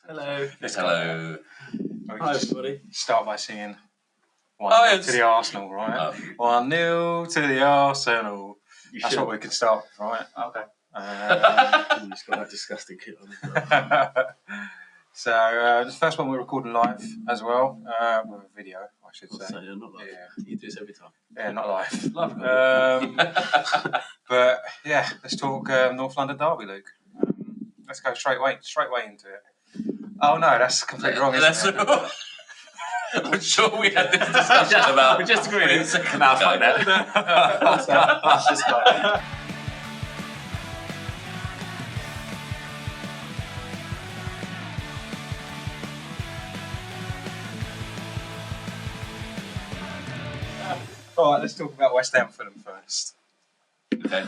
Hello. Hello. Hi, everybody. Start by singing 1-0 to the Arsenal, right? Oh. 1-0 to the Arsenal. That's what we could start with, right? Okay. Um, He's got that disgusting kit on. so, the first one we're recording live as well, with a video, I should say. So, not live. Yeah. You do this every time. Yeah, not live. Live. But yeah, let's talk North London derby, Luke. Let's go straight away into it. Oh no, that's completely wrong, isn't it? I'm sure we had this discussion about. We're just agreeing. No, fuck that. Let's just go. All right, let's talk about West Ham Fulham first. Okay.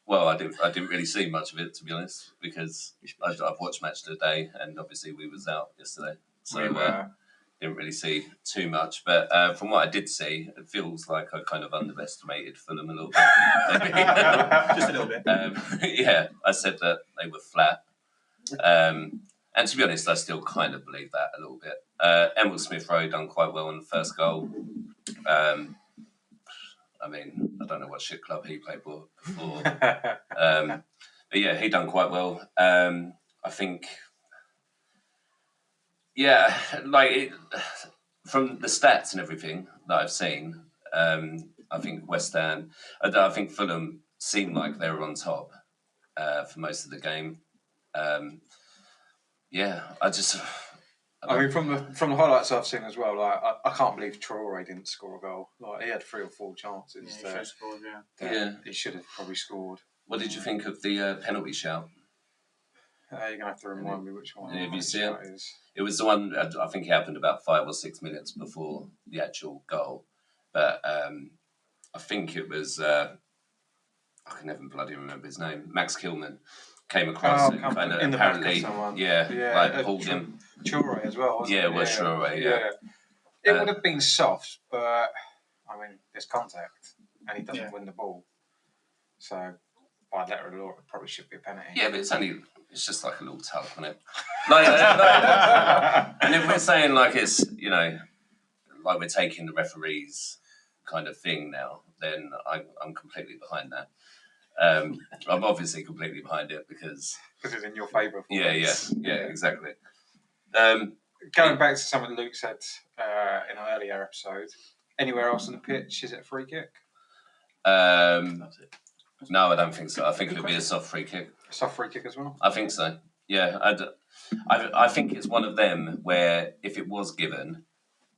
Well, I didn't really see much of it, to be honest, because I've watched Match of the Day, and obviously we was out yesterday, so didn't really see too much. But from what I did see, it feels like I kind of underestimated Fulham a little bit. Just a little bit. Yeah, I said that they were flat. And to be honest, I still kind of believe that a little bit. Emil Smith-Rowe done quite well on the first goal. I mean, I don't know what shit club he played for before. But yeah, he done quite well. I think, yeah, from the stats and everything that I've seen, I think West Ham, I think Fulham seemed like they were on top for most of the game. Yeah, I mean, from the highlights I've seen as well, like I can't believe Traore didn't score a goal. Like he had 3 or 4 chances. He should have probably scored. What did you think of the penalty shout? You're gonna have to remind me which one. Have you seen it? It was the one. I think it happened about 5 or 6 minutes before the actual goal, but I think it was. I can never bloody remember his name. Max Kilman came across and kind of apparently, pulled him. Traore as well. Wasn't it was Traore. Yeah. It would have been soft, but I mean, there's contact, and he doesn't win the ball. So by letter of law, it probably should be a penalty. Yeah, but it's just like a little tug, isn't it? And if we're saying like it's, like we're taking the referee's kind of thing now, then I'm completely behind that. I'm obviously completely behind it because it's in your favour. Yeah, exactly. Going back to something Luke said in an earlier episode, anywhere else on the pitch, is it a free kick? That's it. No, I don't think so. I think it'll be a soft free kick. Soft free kick as well? I think so. Yeah, I think it's one of them where if it was given,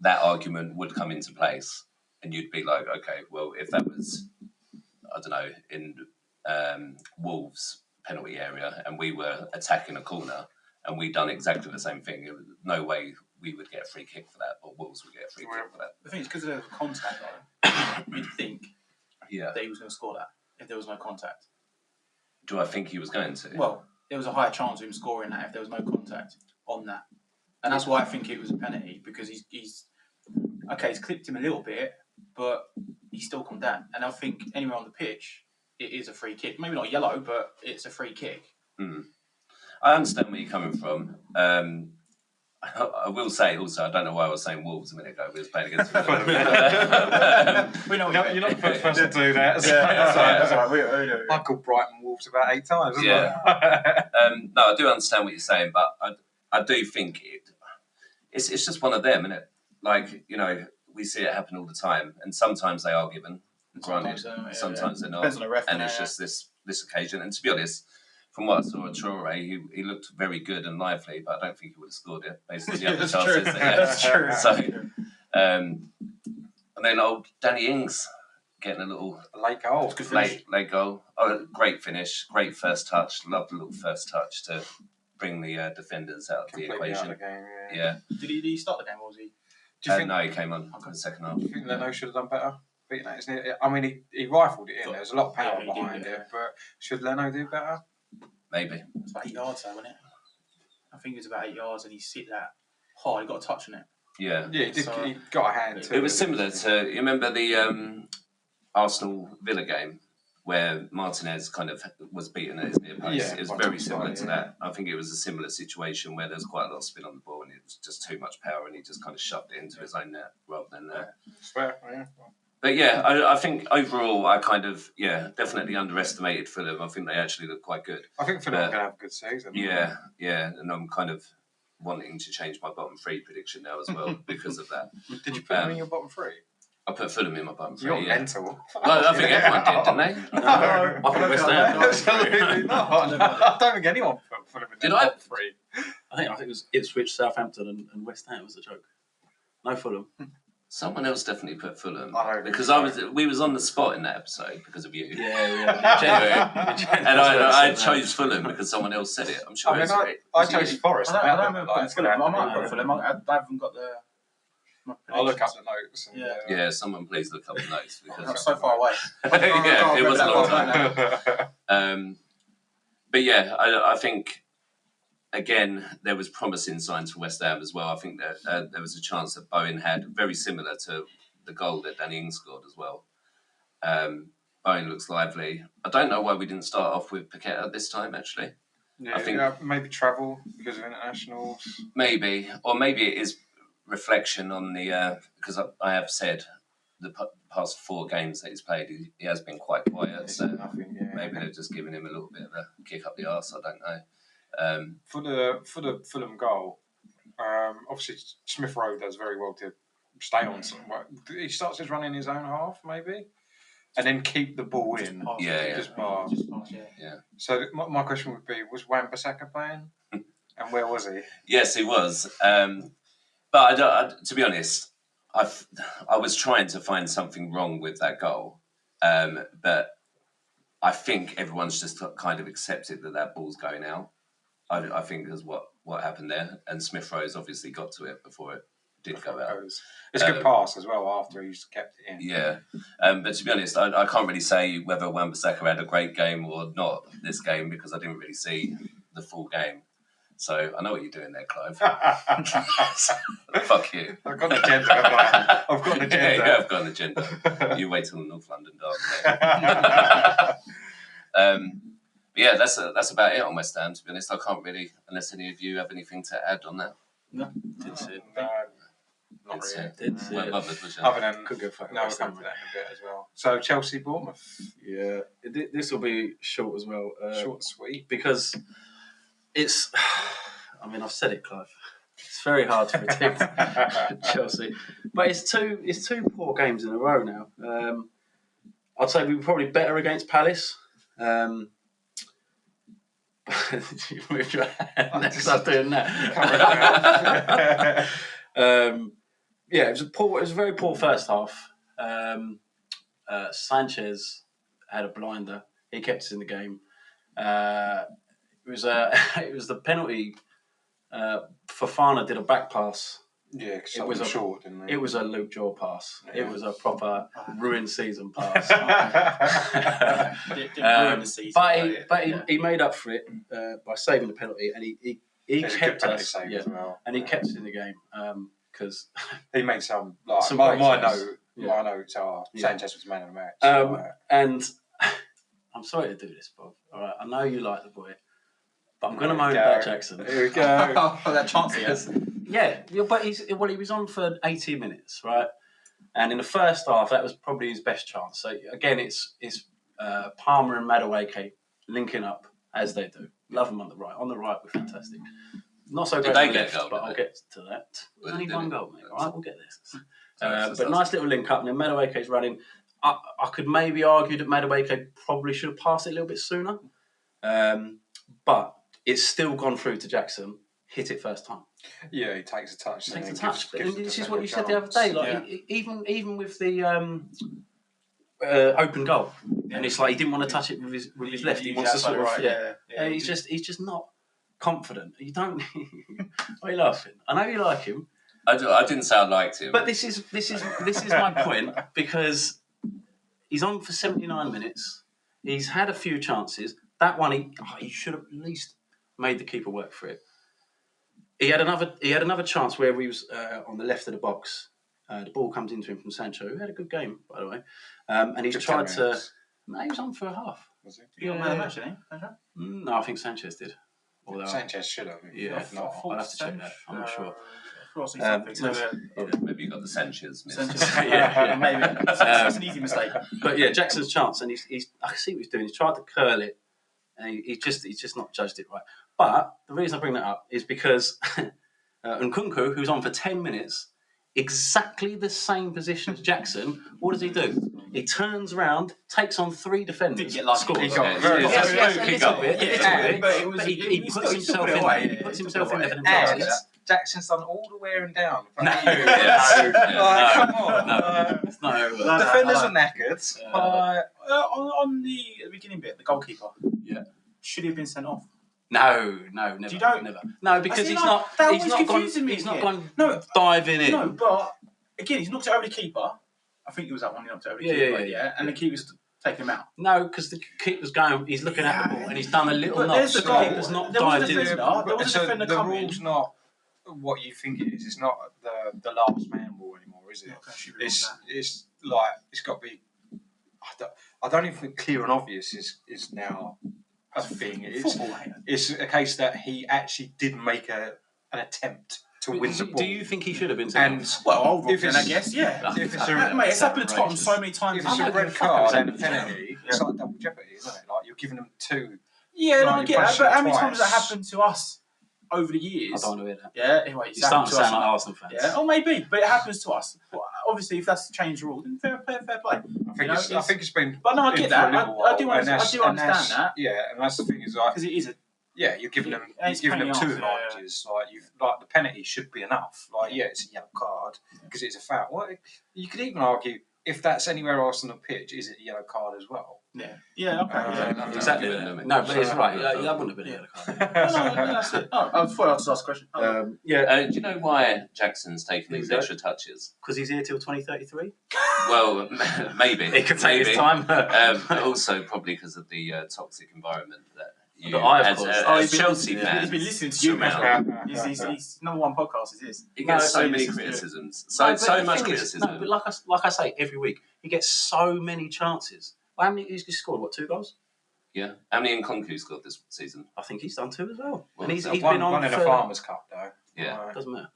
that argument would come into place, and you'd be like, okay, well, if that was, I don't know, in Wolves' penalty area, and we were attacking a corner, and we'd done exactly the same thing, no way we would get a free kick for that, or Wolves would get a free kick for that. The thing is, because there was contact, though, you'd think that he was going to score that if there was no contact. Do I think he was going to? Well, there was a higher chance of him scoring that if there was no contact on that. And that's why I think it was a penalty, because he's clipped him a little bit, but he's still come down. And I think anywhere on the pitch, it is a free kick. Maybe not yellow, but it's a free kick. I understand where you're coming from. I will say also, I don't know why I was saying Wolves a minute ago. We was playing against them. You're not the first person to do that. That's right. I called Brighton Wolves about 8 times. No, I do understand what you're saying, but I do think it's just one of them, isn't it? Like, we see it happen all the time, and sometimes they are given. Granted, sometimes they're not. Depends on the ref, and it's just this occasion. And to be honest, from what I saw at Traore, he looked very good and lively, but I don't think he would have scored it based on the other chances. That's true. So, and then old Danny Ings getting a little late goal. Late goal. Oh, great finish, great first touch. Loved the little first touch to bring the defenders out of the equation. Out of the game, yeah. Did he start the game, or was he? Do you think? No, he came on in the second half. Do you think Leno should have done better? I mean, he rifled it in. There was a lot of power behind it, but should Leno do better? Maybe. It's about 8 yards, though, wasn't it? I think it was about 8 yards, and he hit that hard. He got a touch on it. Yeah. Yeah, he did. He got a hand to it. It was similar to, you remember the Arsenal Villa game where Martinez kind of was beaten at his near post. It was very similar to that. I think it was a similar situation where there's quite a lot of spin on the ball and it was just too much power and he just kind of shoved it into his own net rather than... Fair, yeah. But yeah, I think overall I kind of, definitely underestimated Fulham. I think they actually look quite good. I think Fulham are going to have a good season. Yeah, and I'm kind of wanting to change my bottom three prediction now as well because of that. Did you put them in your bottom three? I put Fulham in my bottom three. You're mental. Well, I think everyone did, didn't they? No, I put West Ham. Absolutely not. I don't think anyone put Fulham in their bottom three. I think it was Ipswich, Southampton, and West Ham was a joke. No Fulham. Someone else definitely put Fulham because we was on the spot in that episode because of you. Yeah. And I chose Fulham because someone else said it. I'm sure. I chose Forest. I don't remember putting Fulham. I might put Fulham. I haven't got the. I'll look up the notes. Yeah, someone please look up the notes because I'm so far away. It was a long time. But yeah, I think. Again, there was promising signs for West Ham as well. I think that there was a chance that Bowen had, very similar to the goal that Danny Ings scored as well. Bowen looks lively. I don't know why we didn't start off with Paqueta this time, actually. Yeah, I think maybe travel because of internationals. Maybe. Or maybe it is reflection on the... because I have said the past 4 games that he's played, he has been quite quiet. So maybe they're just giving him a little bit of a kick up the arse. I don't know. For the Fulham goal, obviously Smith Rowe does very well to stay on. He starts his run in his own half, maybe, and then keep the ball in. Just pass. So my question would be: was Wan-Bissaka playing, and where was he? Yes, he was. But to be honest, I was trying to find something wrong with that goal, but I think everyone's just kind of accepted that ball's going out. I think is what happened there, and Smith Rowe's obviously got to it before it did go out. It's a good pass as well after he's kept it in. Yeah, but to be honest, I can't really say whether Wan-Bissaka had a great game or not this game because I didn't really see the full game. So I know what you're doing there, Clive. Fuck you. I've got an agenda. I've got an agenda. Yeah, I've got an agenda. You wait till the North London derby. Yeah, that's about it on West Ham, to be honest. I can't really, unless any of you have anything to add on that. No, didn't see it. No, not really. Didn't see it. Other than, could go fucking we'll come to that in a bit as well. So, Chelsea-Bournemouth. Yeah, this will be short as well. Short and sweet. Because it's, I mean, I've said it, Clive. It's very hard to predict Chelsea. But it's two poor games in a row now. I'd say we were probably better against Palace. You moved your hand next to doing that. It was a very poor first half. Sanchez had a blinder. He kept us in the game. It was the penalty. Fofana did a back pass. Yeah, because it was short, didn't it? It was a Luke Jaw pass. Yeah. It was a proper ruined season pass. Didn't ruin the season. But he made up for it by saving the penalty, and he kept us. As well. And he kept us in the game because he made some my notes are Sanchez was man of the match. And I'm sorry to do this, Bob. All right, I know you like the boy, but I'm going to moan about Jackson. Here we go. That chance he has. Yeah, but he was on for 80 minutes, right? And in the first half, that was probably his best chance. So again, it's Palmer and Madueke linking up as they do. Love them on the right. On the right, we're fantastic. Not so great on the left, but I'll get to that. Only one goal, mate. All right, we'll get there. But nice little link up. And then Madueke's running. I could maybe argue that Madueke probably should have passed it a little bit sooner. But it's still gone through to Jackson. Hit it first time. Yeah, he takes a touch. This is what you said the other day. Like even with the open goal, and it's like he didn't want to touch it with his left. He wants to sort of he's just not confident. You don't. Why are you laughing? I know you like him. I didn't say I liked him. But this is my point because he's on for 79 minutes. He's had a few chances. That one he should have at least made the keeper work for it. He had another chance where he was on the left of the box. The ball comes into him from Sancho, who had a good game, by the way. And he's tried to No, he was on for a half. Was he? He got man of the match, didn't he? No, I think Sanchez did. Although, Sanchez should have. Yeah, If not, I'll have to check that. I'm not sure. Maybe you got the Sanchez. Yeah. Maybe. That's an easy mistake. But yeah, Jackson's chance, and he's I can see what he's doing. He's tried to curl it, and he's just not judged it right. But the reason I bring that up is because Nkunku, who's on for 10 minutes, exactly the same position as Jackson, what does he do? He turns around, takes on 3 defenders, Didn't get lucky. scores. He got very Yes, lucky. yes, a he little got- bit, yeah, but it was- he he puts still himself put it in. away, He yeah, puts he himself put in it there for away. themselves. And Jackson's done all the wearing down. No. Yeah. Come on. No, it's not over. No, Defenders I are knackered. on the beginning bit, the goalkeeper. Yeah. Should he have been sent off? No, never. You don't? Never. No, because see, he's like, not. that He's always not gone. confuses me He's not again. gone No, diving in. No, but again, he's knocked it over the keeper. I think it was that one he knocked it over the keeper. Yeah. And the keeper's taking him out. No, because the keeper's going. He's looking at the ball and he's done a little But notch. there's the The goal. keeper's not There was a dived in. defender. There was a So defender the coming. rule's not what you think it is. It's not the last man rule anymore, is it? It's like it's got to be. I don't even think clear and obvious is now a thing. It's a case that he actually did make an attempt to win the ball. Do you think he should have been sent And off? Well, Old if Robson, I it's- guess, yeah. if it's Mate, it's happened to Tottenham outrageous. so many times. if it's I'm a like, red fuck card it. and a penalty, it's like double jeopardy, isn't it? Like you're giving them 2. Yeah, no, I Like, get you that. punch But it how many twice. times has that happened to us over the I years? don't want to hear that. Yeah, anyway, You're starting to sound like Arsenal fans. Yeah, oh maybe, but it happens to us. Well, obviously, if that's changed the rule, then fair play. I think it's been. But no, I in get for that. a little I do while, and understand that's- that Yeah, and that's the thing is like, because it is a. yeah, you're giving them, It's you're giving them paying 2 off, advantages. Like the penalty should be enough. Like it's a yellow card because it's a foul. Well, you could even argue if that's anywhere else on the pitch, is it a yellow card as well? Yeah, okay. Yeah. Exactly. Give it a limit. No, but it's right. That wouldn't have been a yellow card. No, that's it. Oh, I thought I was ask a question. Yeah, Do you know why Jackson's taking these Exactly. extra touches? because he's here till 2033. Well, maybe. He could take his maybe. time. Also, probably because of the toxic environment that you, That I, of as course. a Chelsea He's fan, been listening to you, surmount. man. He's number 1 podcast is his. He gets No, so many listens to it. criticisms. No, So but much the thing is- criticism. No, but like I say every week, he gets so many chances. Well, how many? He's scored what, 2 goals? Yeah. How many Nkunku scored this season? I think he's done 2 as well. Well, And he's One been on in for. a Farmers Cup though. Yeah. Doesn't matter.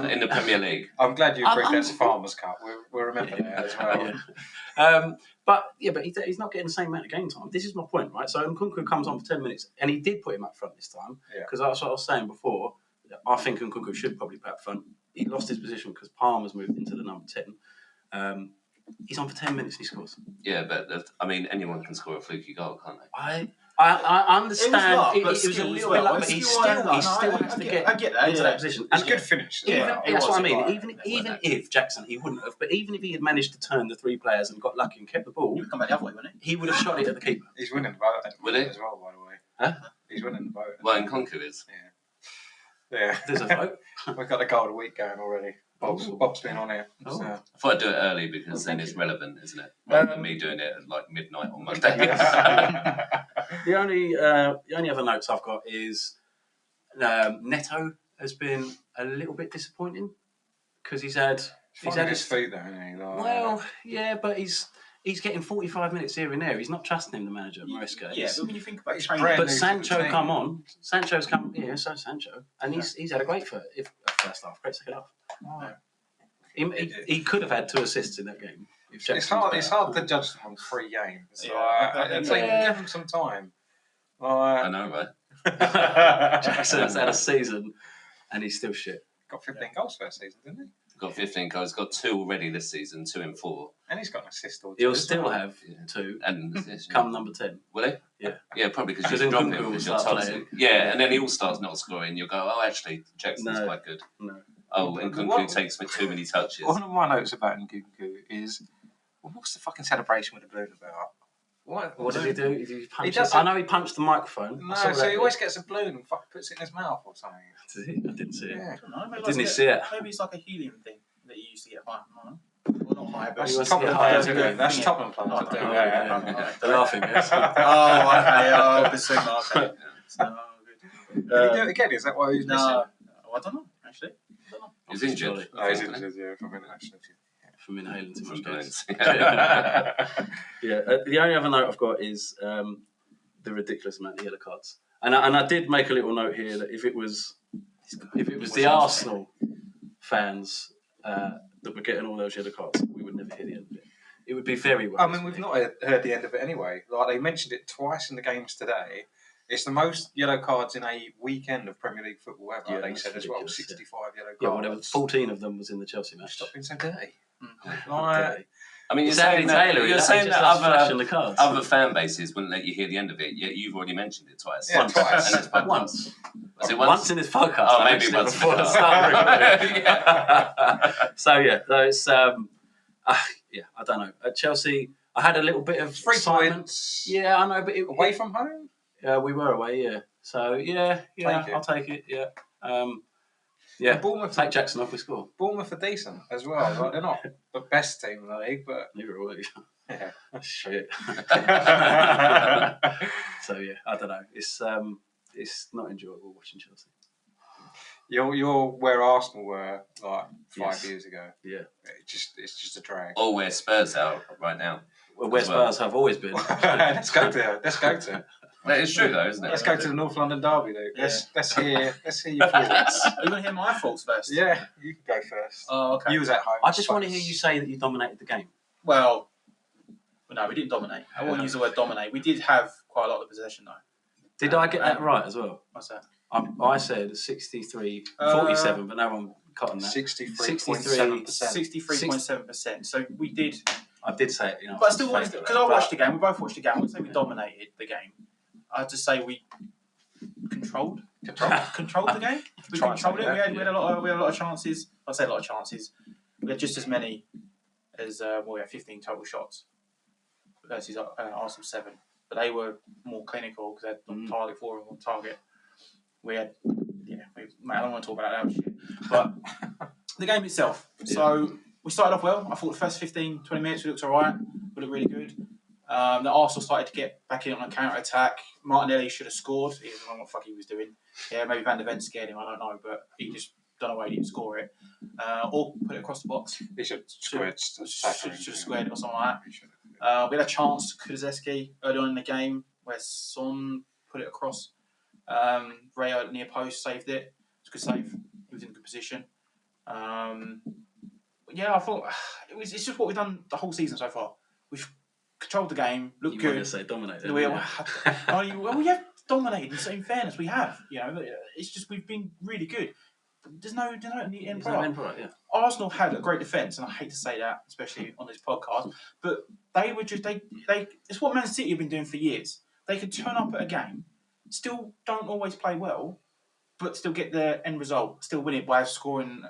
In the Premier League. I'm glad you agreed I'm- that's a Farmers Cup. We'll remember that as well. But he's not getting the same amount of game time. This is my point, right? So Nkunku comes on for 10 minutes, and he did put him up front this time Yeah. because that's what I was saying before. I think Nkunku should probably play up front. He lost his position because Palmer's moved into the number 10. He's on for 10 minutes and he scores. Yeah, but anyone can score a fluky goal, can't they? I understand. luck, It but was a skill little as bit well. luck, but he Skill, still I has to I get that, into yeah. that position. It's And good finish. Yeah, even, it that's was, what I mean. right. Even if Jackson, he wouldn't have, but even if he had managed to turn the 3 players and got lucky and kept the ball, You would come back the other way, wouldn't he would have shot it at the keeper. He's winning the vote Will he? as well, by the way. Huh? He's winning the vote. Well, Nkunku is. Yeah. There's a vote. We've got the goal of the week going already. Bob's been on it. Oh. So. I thought I'd do it early because then it's relevant, isn't it? Um, Rather than me doing it at like midnight on Monday. The only other notes I've got is Neto has been a little bit disappointing because he's had his feet though, isn't he? Like, well, yeah, but he's getting 45 minutes here and there. He's not trusting him, the manager, Maresca. Yeah, but when you think about It's training, brand But new Sancho to the come team. on. Sancho's come, yeah, so Sancho, and he's had a great first half, great second half. Right. He could have had 2 assists in that game. If It's Jackson hard. was It's better. hard to judge them on 3 games. Yeah. Give them some time. I Like, know, right? Jackson's had a season, and he's still shit. got 15 goals first season, didn't he? Got 15 goals. Got 2 already this season. 2 in 4. And he's got an assist or 2. He'll as still well. have Yeah. 2 And come number 10. will he? Yeah. Yeah, probably because Because you drop Nkunku him will because you're start toxic. playing. Yeah, and then he all starts not scoring. You'll go, oh, actually, Jackson's No. quite good. No. Oh, What- Nkunku takes me too many touches. One of my notes about Nkunku is, what's the fucking celebration with the balloon about? What did he do? Did he punch does it? I know he punched the microphone. No, I saw so that he always gets a balloon and puts it in his mouth or something. bit. Did he? I didn't see it. Yeah. I don't know, maybe Didn't he like see it? Maybe it's like a helium thing that you used to get high. I don't know. Well, not high, but That's wants Tottenham to get players higher, who do doesn't it. That's he? Tottenham players Oh, who do oh, that. yeah. The laughing gas. Oh, okay. Oh, Basuma, okay. So, good. Did he do it again? Is that why he's missing? No, I don't know, actually. He's injured. No, he's injured, yeah, from international. from inhaling too From much gas. Billings. Yeah, the only other note I've got is the ridiculous amount of yellow cards, and I did make a little note here that if it was the Arsenal fans that were getting all those yellow cards, we would never hear the end of it. It would be very well. I mean, we've not heard the end of it anyway. Like they mentioned it twice in the games today. It's the most yellow cards in a weekend of Premier League football ever. Yeah, they that's said as well, ridiculous, 65 yellow cards. Yeah, whatever. 14 of them was in the Chelsea match. Stop being so dirty. Like, I mean, you're it's saying Andy Taylor. you're saying that flashing the cards. other fan bases wouldn't let you hear the end of it. Yet you've already mentioned it twice. Yeah, twice. And it's podcast. Once. Was it Once in this podcast. Oh, I maybe mentioned it once before in the the start. Yeah. So it's I don't know. At Chelsea, I had a little bit of 3 excitement. points. Yeah, I know, but Away from home? we were away. Yeah, so Take it. I'll take it. Yeah, yeah. And Bournemouth, Take Jackson off. We score. Bournemouth are decent as well. Like, they're not the best team in the league, but Neither are we. yeah. Shit. So I don't know. It's not enjoyable watching Chelsea. You're where Arsenal were like 5 Yes. years ago. Yeah. It's just a drag. Or where Spurs are right now. Well, where As well. Spurs have always been. Let's go to. But it's true though, isn't it? Let's go to the North London derby, Luke. Yeah. Let's hear your thoughts. Are you going to hear my thoughts first? Yeah, you can go first. Oh, okay. You was at home. I just want to hear you say that you dominated the game. Well, no, we didn't dominate. I won't use the word dominate. We did have quite a lot of possession, though. Did I get that right as well? What's that? I said 63-47, but no one cut on that. 63.7%. 63.7%. So we did. I did say it, But I still wanted to, because I watched the game, we both watched the game. I wouldn't say we dominated the game. I'd just say we controlled the game. We controlled it. We had a lot of chances. I'd say a lot of chances. We had just as many as we had 15 total shots versus Arsenal 7. But they were more clinical because they had target 4 and on target. We had, I don't want to talk about that shit. But the game itself. Yeah. So we started off well. I thought the first 15, 20 minutes we looked alright. We looked really good. The Arsenal started to get back in on a counter attack. Martinelli should have scored. He doesn't know what the fuck he was doing. Yeah, maybe Van der Ven scared him. I don't know, but he just don't know why he didn't score it. Or put it across the box. He should have Should have squared it or something like that. We had a chance to Kulusevski early on in the game where Son put it across. Ray at near post saved it. It's a good save. He was in a good position. I thought it's just what we've done the whole season so far. We've controlled the game, looked You good. wanted to say dominated. We didn't you? we have dominated. In fairness, we have. It's just we've been really good. There's no end There's no product. end product, yeah. Arsenal had a great defence, and I hate to say that, especially on this podcast, but they were just they. It's what Man City have been doing for years. They could turn up at a game, still don't always play well, but still get the end result, still win it by scoring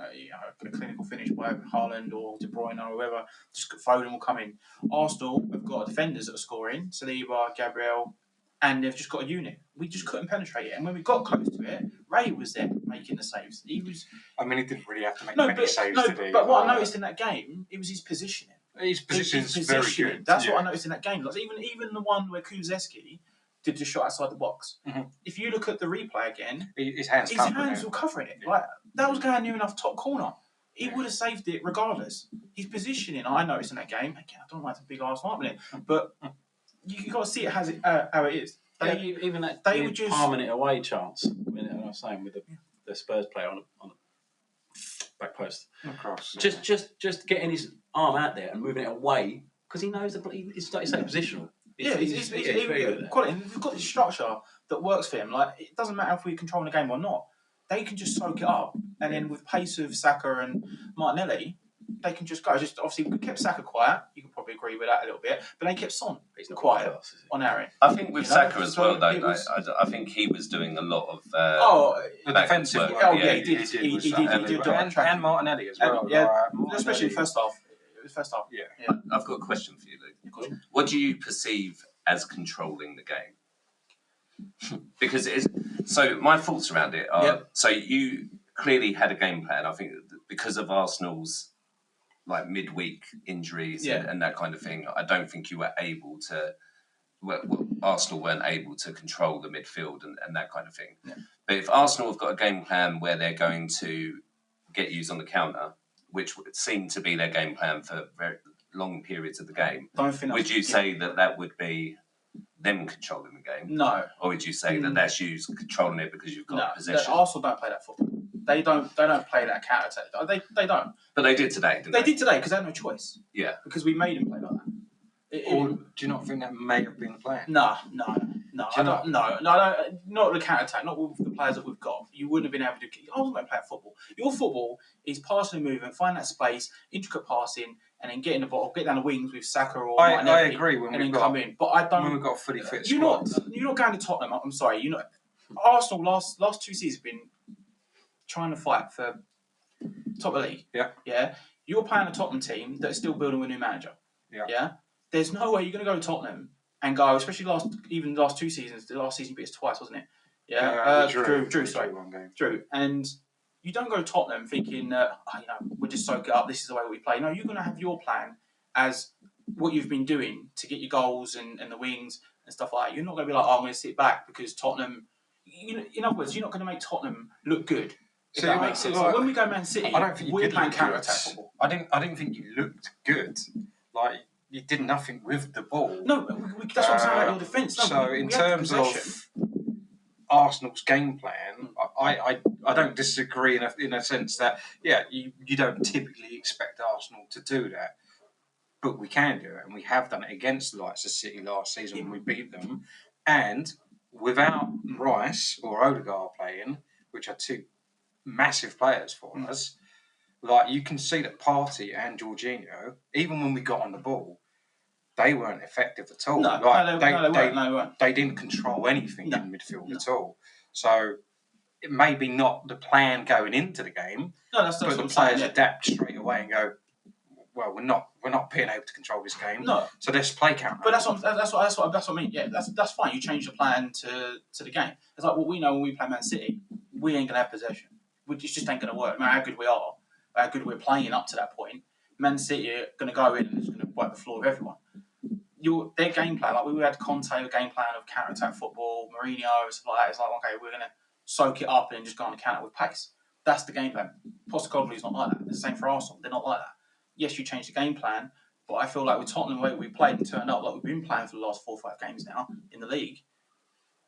a clinical finish by Haaland or De Bruyne or whoever. Just Foden will come in. Arsenal have got defenders that are scoring, Saliba, Gabriel, and they've just got a unit. We just couldn't penetrate it, and when we got close to it, Ray was there making the saves. He was I mean, he didn't really have to make many saves today. but what I noticed in that game, it was his positioning. His position's His very positioning. good. That's what I noticed in that game. Like even the one where Kulusevski did the shot outside the box. Mhm. If you look at the replay again, His hands his covering hands it. were covering it. Like that was going near enough top corner. He would have saved it regardless. His positioning, I noticed in that game. Again, I don't like to big ass argument it, but you got to see it how it is. Even that they were just- palming it away chance. I was saying with the Spurs player on a back post. Across. Just getting his arm out there and moving it away because he knows it's like you say positional. He's very good at that. quality. We've got this structure that works for him. Like it doesn't matter if we're controlling the game or not. They can just soak it up, and then with pace of Saka and Martinelli, they can just go. Just obviously, we kept Saka quiet. You could probably agree with that a little bit, but they kept Son He's not quiet class, is he? on our end. I think with You know, Saka as so well, though, it was- I think he was doing a lot of. The back defensive work. work. Oh, yeah, he did. He did And Martinelli as well. Yeah, Martinelli. especially first half. It was first half. Yeah. I've got a question for you, Luke. What do you perceive as controlling the game? Because so my thoughts around it are so you clearly had a game plan. I think because of Arsenal's like midweek injuries and that kind of thing, I don't think you were able to. Arsenal weren't able to control the midfield and that kind of thing. Yeah. But if Arsenal have got a game plan where they're going to get used on the counter, which seemed to be their game plan for very long periods of the game, Don't think would you say that would be them controlling the game? No. Or would you say that that's you controlling it because you've got No. possession? Arsenal don't play that football. They don't play that counter attack. They don't. But they did today, didn't They did today because they had no choice. Yeah. Because we made them play like that. Or do you not think that may have been the plan? No. I don't. No. Not the counter attack. Not with the players that we've got. You wouldn't have been able to do. I wasn't going to play football. Your football is passing and moving, find that space, intricate passing, and then get in the ball, get down the wings with Saka or I Martinelli, agree when and we've then got come in. But I don't. when we've got a fully fit You're squad. not going to Tottenham. I'm sorry. You're not. Arsenal last 2 seasons have been trying to fight for top of the league. Yeah. Yeah. You're playing a Tottenham team that's still building with a new manager. Yeah. Yeah. There's no way you're going to go to Tottenham and go, especially last 2 seasons. The last season beat us twice, wasn't it? Yeah. Drew. Sorry. One game. Drew. And you don't go to Tottenham thinking that we'll just soak it up. This is the way we play. No, you're going to have your plan as what you've been doing to get your goals and the wings and stuff like that. You're not going to be like, I'm going to sit back because Tottenham. In other words, you're not going to make Tottenham look good. If that makes sense. Like, when we go Man City, I don't think we're playing counter good. attack football. I didn't think you looked good. Like you did nothing with the ball. No, that's what I'm saying about your defence. No, so in terms of Arsenal's game plan, I don't disagree in a sense that you don't typically expect Arsenal to do that, but we can do it, and we have done it against the likes of City last season when we beat them, and without Rice or Odegaard playing, which are two massive players for us, like you can see that Partey and Jorginho, even when we got on the ball, they weren't effective at all. No, they weren't. They didn't control anything in midfield at all. So it may be not the plan going into the game, that's but the players adapt straight away and go, well, we're not being able to control this game. No. So let's play counter. But that's what I mean. Yeah, that's fine. You change the plan to the game. It's like what we know when we play Man City, we ain't gonna have possession. It just ain't gonna work. No matter how good we are, how good we're playing up to that point, Man City are gonna go in and it's gonna wipe the floor with everyone. Their game plan, like we had Conte, a game plan of counter attack football, Mourinho, stuff like that. It's like, okay, we're gonna soak it up and then just go on the counter with pace. That's the game plan. Postecoglou's not like that. It's the same for Arsenal. They're not like that. Yes, you change the game plan, but I feel like with Tottenham, the way we played and turned up, like we've been playing for the last 4 or 5 games now in the league,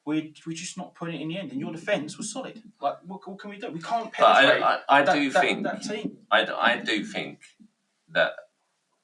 we're just not putting it in the end. And your defence was solid. Like, what can we do? We can't penetrate that team. I do think that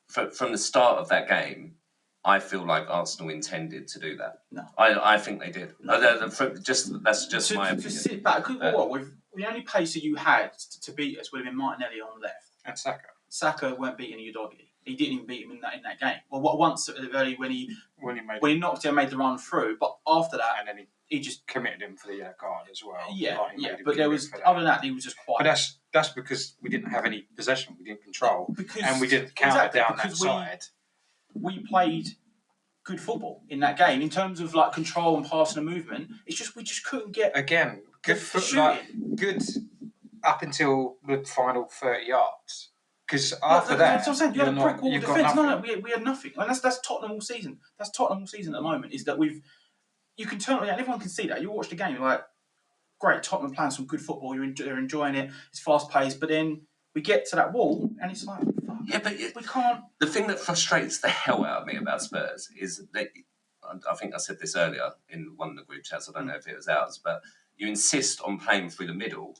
from the start of that game, I feel like Arsenal intended to do that. No. I think they did. No. That's just my opinion. To sit back, with the only pace that you had to beat us would have been Martinelli on the left. And Saka. Saka weren't beating Udogie. He didn't even beat him in that game. Well, once early when he knocked him, made the run through. But after that, and then he just committed him for the yellow card as well. Yeah. But there was other than that, he was just quiet. But that's because we didn't have any possession. We didn't control, and we didn't counter down that side. We played good football in that game in terms of like control and passing and movement. It's just we just couldn't get good up until the final 30 yards. Because after that, that's what I'm saying. You had a brick wall defence. No, we had nothing, and that's Tottenham all season. That's Tottenham all season at the moment. Is that you can turn, and everyone can see that. You watch the game, you're like, great, Tottenham playing some good football. They're enjoying it. It's fast paced, but then we get to that wall, and it's like, fuck, we can't. The thing that frustrates the hell out of me about Spurs is that I think I said this earlier in one of the group chats. I don't know if it was ours, but you insist on playing through the middle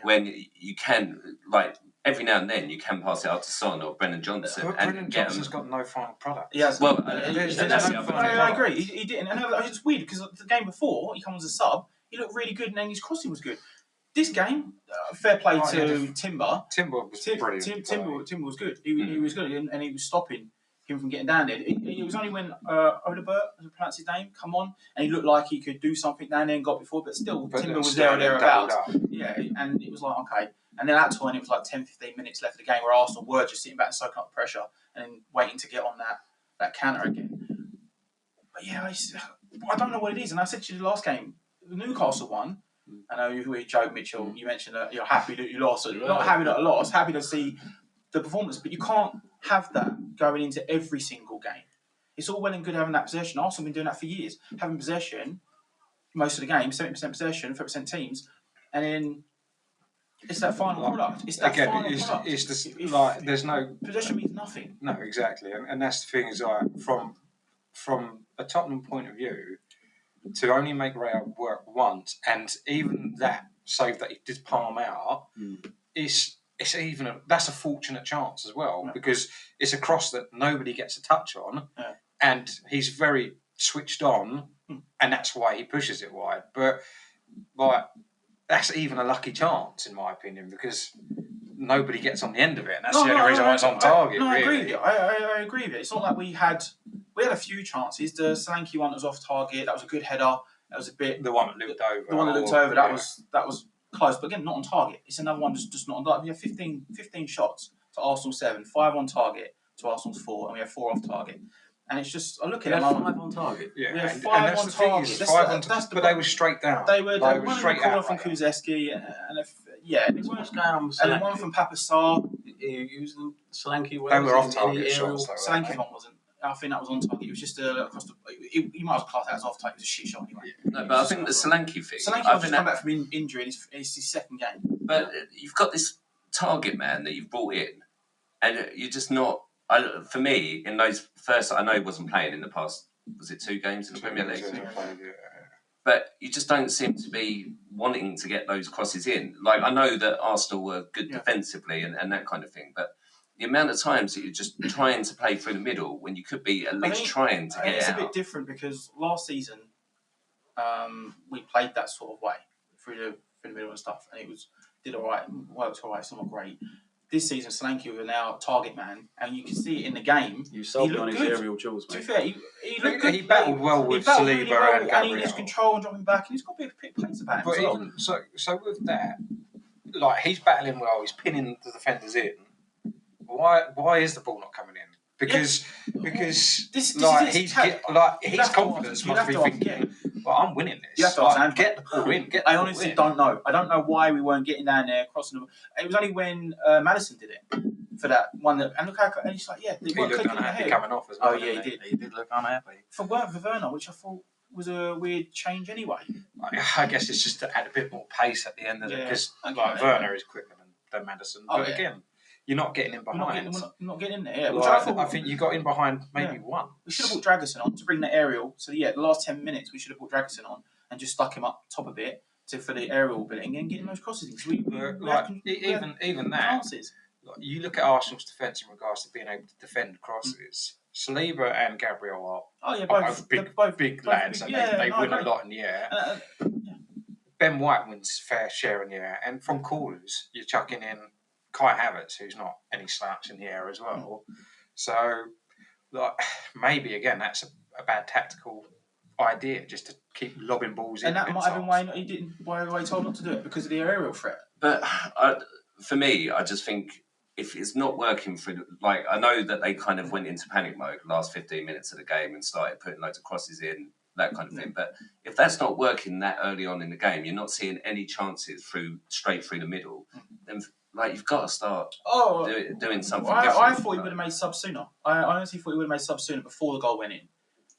when you can, like. Every now and then, you can pass it out to Son or Brennan Johnson. But Brennan Johnson's got no final product. Yeah, well, I agree. He didn't. And it's weird because the game before, he comes as a sub, he looked really good and then his crossing was good. This game, fair play to Timber. Timber was brilliant. Timber was good. He was good and he was stopping him from getting down there. It was only when Odobert, as I pronounce his name, come on, and he looked like he could do something down there and got before, but still, Timber was there or thereabouts. Yeah, and it was like, okay. And then at that point, it was like 10, 15 minutes left of the game where Arsenal were just sitting back and soaking up the pressure and then waiting to get on that counter again. But yeah, I don't know what it is. And I said to you the last game, the Newcastle one, I know we joke, Mitchell, you mentioned that you're happy that you lost. Not happy that I lost, happy to see the performance. But you can't have that going into every single game. It's all well and good having that possession. Arsenal have been doing that for years. Having possession, most of the game, 70% possession, 30% teams, and then It's that final Like, product. It's that again, final it's product. just If- like there's no Possession means nothing. no exactly, and that's the thing is like from a Tottenham point of view, to only make Real work once, and even that save that he did palm out, is it's even that's a fortunate chance as well, because it's a cross that nobody gets a touch on, and he's very switched on, and that's why he pushes it wide. But like that's even a lucky chance in my opinion, because nobody gets on the end of it, and that's the only reason why it's on target. I agree with Really. you. I agree with you. It's not like we had a few chances. The Solanke one was off target. That was a good header. That was a bit. The one that looked over. The one that looked over. That was close, but again, not on target. It's another one just not on target. We have 15 shots to Arsenal 7, 5 on target to Arsenal's 4, and we have 4 off target. And it's just I look at it. 5 on target. Yeah, we have and 5 that's on the thing target. is, That's 5 the- on that's the but they were straight down. They were They were one straight in the corner out. from Kuzeski, and they What's weren't, going on with and then Solanke? one from Papa Sarr. Using Solanke. They were off target Any shots, though. weren't Solanke's one wasn't. I think that was on target. It was just across the. You might as well class that as off target. It was a shit shot anyway. No, but I think the Solanke thing. Solanke I has think just come back from injury, and it's his second game. But you've got this target man that you've brought in, and you're just not. For me, in those first, I know he wasn't playing in the past. Was it 2 games in the Premier League? But you just don't seem to be wanting to get those crosses in. Like I know that Arsenal were good defensively and that kind of thing, but the amount of times that you're just trying to play through the middle when you could be at least trying to get it's it a bit out. different because last season we played that sort of way through the middle and stuff, and it did all right, worked all right. It's not great. This season, Solanke was now target man, and you can see it in the game. You sold He me on looked his good. aerial jewels, To be mate. fair, he looked good. He battled well with battled Saliba really well, and Gabriel. he was control and dropping back, and he's got a bit of pace about him But as well. even so with that, like he's battling well, he's pinning the defenders in. Why is the ball not coming in? Because This like is his tactic. his confidence must be thinking, well, I'm winning this. You have to Like, ask Andrew. get the ball in. Get the I ball honestly in. don't know. I don't know why we weren't getting down there crossing them. It was only when Madison did it for that one. And look how and he's like, yeah, they He weren't looked clicking in the unhappy head. coming off as well. Oh yeah, didn't he did. He did look unhappy. For Werner, which I thought was a weird change anyway. I guess it's just to add a bit more pace at the end of it, because Werner is quicker than Madison. Oh, But yeah. again, you're not getting in We're not behind. not getting in there. Yeah, which Like, I thought I think you got in behind maybe one. we should have brought Dragusin on to bring the aerial. So yeah, the last 10 minutes we should have brought Dragusin on and just stuck him up top a bit for the aerial ability and getting those crosses in. So we Like, had even that, chances. like, you look at Arsenal's defence in regards to being able to defend crosses. Saliba and Gabriel are Oh yeah, both both big lads, and they no, I win a agree. lot in the air. Uh, Ben White wins fair share in the air, and from corners you're chucking in Kai Havertz, who's not any slouch in the air as well. So, like, maybe again that's a bad tactical idea, just to keep lobbing balls in. and that might have been midside. why he didn't. Why he told not to do it because of the aerial threat. But for me, I just think if it's not working for, like, I know that they kind of went into panic mode the last 15 minutes of the game and started putting loads of crosses in, that kind of thing. But if that's not working that early on in the game, you're not seeing any chances straight through the middle, then like you've got to start doing something different. I thought he would have made subs sooner. I honestly thought he would have made subs sooner before the goal went in.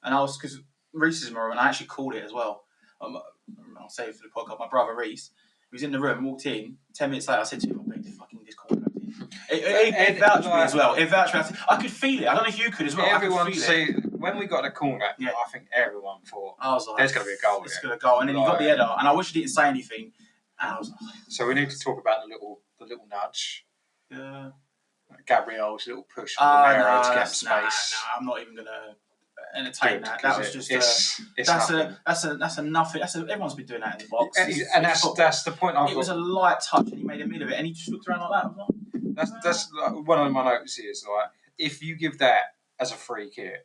And I was, because Reese is my room, and I actually called it as well. I'll say it for the podcast. My brother Reese, he was in the room, walked in. 10 minutes later, I said to him, I bet fucking this corner goes in. It vouched me as well. It vouched me. I could feel it. I don't know if you could as well. Everyone I could feel it. when we got the corner, Yeah. I think everyone thought I was like, there's going to be a goal It's here. going to go. And then he got the header, and I wish he didn't say anything. And I was like, So we need to talk about the little nudge, yeah. Gabriel's little push from the No, to get space. I'm not even going to entertain Good, that. 'cause That was just it's that's nothing. a nothing. Everyone's been doing that in the box. And that's the point I've It was got. a light touch, and he made a mid of it, and he just looked around like that. I was like, That's like, one of my notes is like, if you give that as a free kick,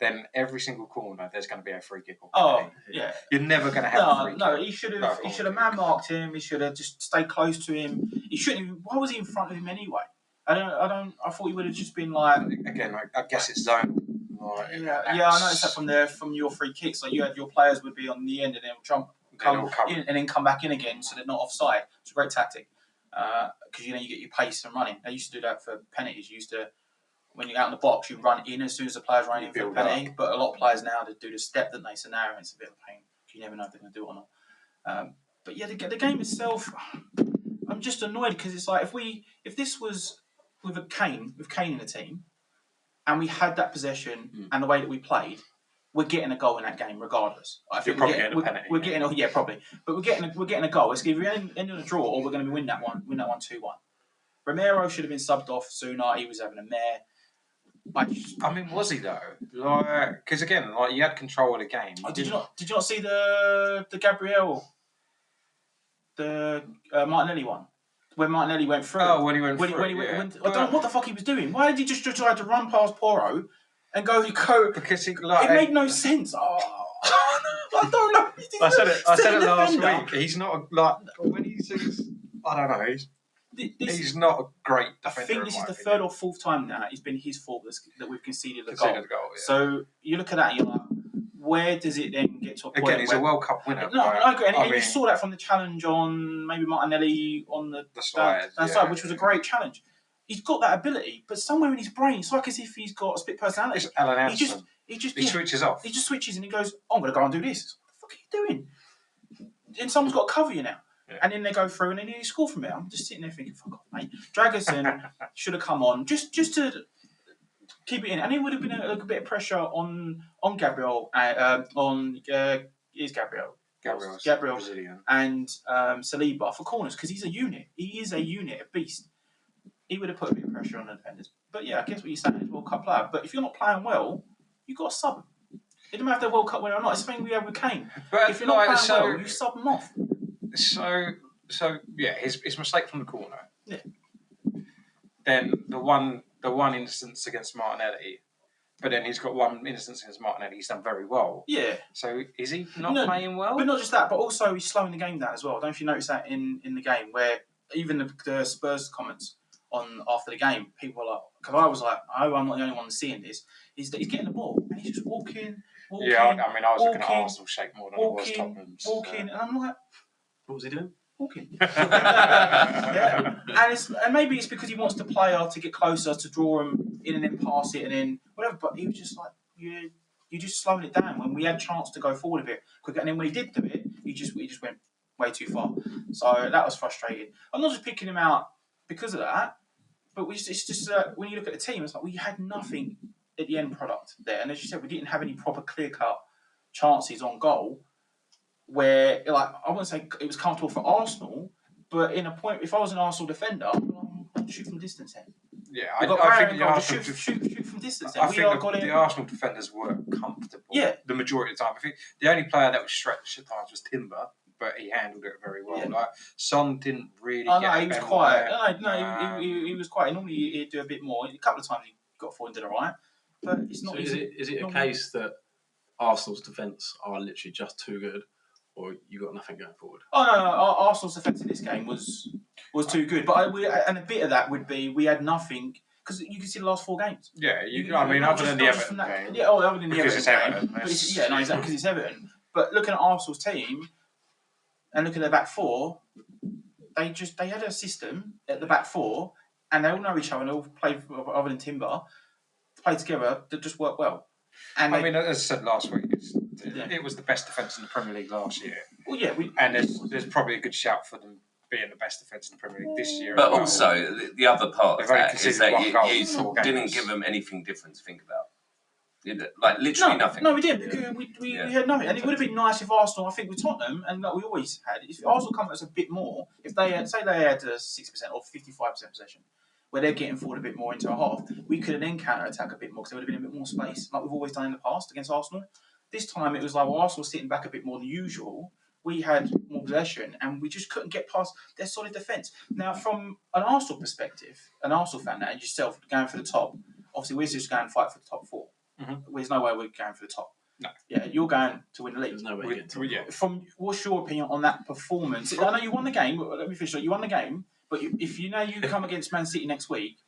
then every single corner there's going to be a free kick. oh yeah. You're never going to have a free No, kick. he should have. No, He should have man marked him. He should have just stayed close to him. He shouldn't. Why was he in front of him anyway? I don't. I thought he would have just been like. Again, I guess it's zone. Like, Yeah, I noticed that from your free kicks. Like you had your players would be on the end and then come in and then come back in again, so they're not offside. It's a great tactic because you get your pace and running. They used to do that for penalties. You used to, when you're out in the box, you run in as soon as the player's running in for the build penalty. But a lot of players now they do the step that they so now it's a bit of a pain. You never know if they're going to do it or not. But yeah, the game itself, I I'm just annoyed because it's like if this was with Kane in the team, and we had that possession and the way that we played, we're getting a goal in that game regardless. I think You're probably getting a penalty. We're getting probably, but we're getting a goal. It's either end in a draw or we're going to win that one 2-1. Romero should have been subbed off sooner. He was having a mare. I mean, was he though? Like, because again, like you had control of the game. Did you not see the Gabriel, the Martinelli one? When Martinelli went through. Oh, when he went through. I don't know what the fuck he was doing. Why did he just try to run past Porro and go? Because it made no sense. Oh, I don't know. I said it last week. He's not when he sees. I don't know. He's not a great defender. I think this is the third or fourth time now it's been his fault that we've conceded a goal. Yeah. So you look at that and you're like, where does it then get to a point? Again, he's a World Cup winner. No, I agree. And you saw that from the challenge on maybe Martinelli on the side, which was a great challenge. He's got that ability, but somewhere in his brain, it's like as if he's got a split personality. It's Alan Anderson. He just switches off. He just switches and he goes, I'm going to go and do this. What the fuck are you doing? And someone's got to cover you now. Yeah. And then they go through and then you score from it. I'm just sitting there thinking, fuck off, mate. Dragerson should have come on just to keep it in. And it would have been a bit of pressure on Gabriel, Gabriel Brazilian. And Saliba for corners because he's a unit. He is a unit, a beast. He would have put a bit of pressure on the defenders. But yeah, I guess what you're saying is World Cup player. But if you're not playing well, you've got to sub him. It doesn't matter if they're World Cup winner or not. It's the thing we have with Kane. But if you're not playing well, you sub them off. So yeah, his mistake from the corner. Yeah. Then the one instance against Martinelli, but then he's got one instance against Martinelli. He's done very well. Yeah. So is he not playing well? But not just that, but also he's slowing the game down as well. I don't know if you noticed that in the game where even the Spurs comments on after the game, people were like, because I was like, oh, I'm not the only one seeing this. He's getting the ball and he's just walking. Yeah, I mean, I was looking at Arsenal shape more than I was Tottenham's. And I'm like, what was he doing? Walking. Yeah. And maybe it's because he wants the player to get closer to draw him in and then pass it and then whatever. But he was just like, you're just slowing it down when we had a chance to go forward a bit quicker. And then when he did do it, he just went way too far. So that was frustrating. I'm not just picking him out because of that, but it's just when you look at the team, it's like we had nothing at the end product there. And as you said, we didn't have any proper clear-cut chances on goal. Where, like, I wouldn't say it was comfortable for Arsenal, but in a point, if I was an Arsenal defender, I'd shoot from distance then. Yeah, I think the Arsenal shoot from distance. Then. I think the Arsenal defenders were comfortable. Yeah, the majority of the time. I think the only player that was stretched at times was Timber, but he handled it very well. Yeah. Like Son didn't really. No, he was quiet. No, he was quiet. Normally he'd do a bit more. A couple of times he got forward and did all right, but it's not. So is it a case that Arsenal's defence are literally just too good? Or you got nothing going forward? Oh no! Arsenal's defence in this game was too good, but and a bit of that would be we had nothing because you can see the last 4 games. Yeah, I mean, other than the Everton game. Yeah, other than the Everton game. Exactly, because it's Everton. But looking at Arsenal's team and looking at their back 4, they had a system at the back 4, and they all know each other and they all play other than Timber, play together that just work well. And I mean, as I said last week, it was the best defence in the Premier League last year. Well, yeah, and there's probably a good shout for them being the best defence in the Premier League this year. But also, the other part of that is that you didn't give them anything different to think about. Like literally nothing. No, we didn't. We had nothing, and it would have been nice if Arsenal, I think, with Tottenham, and like we always had, if Arsenal come at us a bit more, if they had, say they had 6% or 55% possession, where they're getting forward a bit more into a half, we could have then counter-attack a bit more because there would have been a bit more space, like we've always done in the past against Arsenal. This time it was like, well, Arsenal sitting back a bit more than usual. We had more possession and we just couldn't get past their solid defence. Now, from an Arsenal perspective, an Arsenal fan and yourself going for the top, obviously we're just going to fight for the top 4. Mm-hmm. There's no way we're going for the top. No. Yeah, you're going to win the league. There's no way. From what's your opinion on that performance? I know you won the game. Let me finish. You won the game, but if you know you come against Man City next week,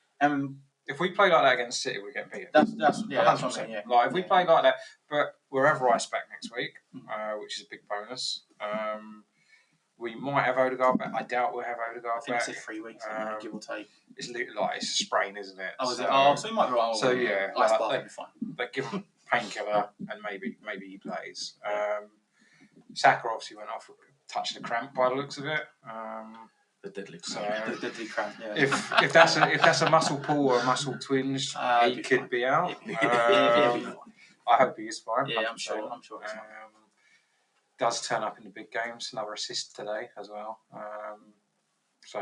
if we play like that against City, we're getting beaten. That's what I'm saying. Yeah. Like if we play like that, but we're have Rice back next week, which is a big bonus. We might have Odegaard back. I doubt we'll have Odegaard back. I think it's 3 weeks, give or take. It's a sprain, isn't it? Oh, is it? So he might be right. So yeah, ice bath will be fine. They give him painkiller and maybe he plays. Saka obviously went off, touched the cramp by the looks of it. The deadly. So The deadly cramp. Yeah. if that's a muscle pull or a muscle twinge, He'd he be could fine. be out. Yeah, he'd be fine. I hope he is fine. Yeah, I'm sure. I'm sure. It's fine. Does turn up in the big games. Another assist today as well. So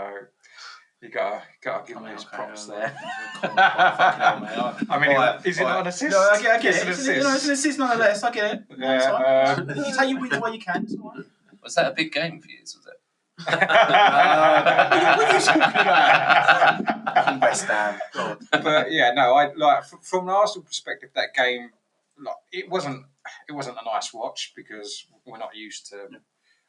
you gotta give him his props there. I mean, is it not an assist? No, I get It's it. an It's assist. an assist nonetheless. I get it. No, it's Yeah, fine. You take your wins while you can. It's all right. Was that a big game for you? Was it? What are you talking about? Fucking West Ham. God. But yeah, no, I like from an Arsenal perspective, that game, like, it wasn't a nice watch because we're not used to,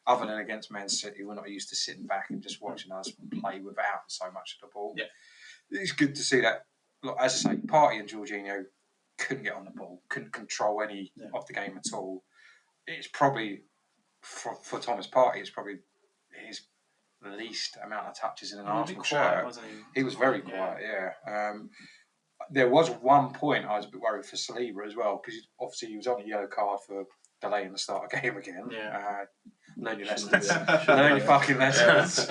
other than against Man City, we're not used to sitting back and just watching us play without so much of the ball. Yeah. It's good to see that. Look, as I say, Partey and Jorginho couldn't get on the ball, couldn't control any of the game at all. It's probably for Thomas Partey, it's probably his least amount of touches in an Arsenal shirt. Wasn't He was very quiet, yeah. There was one point I was a bit worried for Saliba as well, because obviously he was on a yellow card for delaying the start of the game again. Yeah. Learn your lessons. Learn your fucking lessons.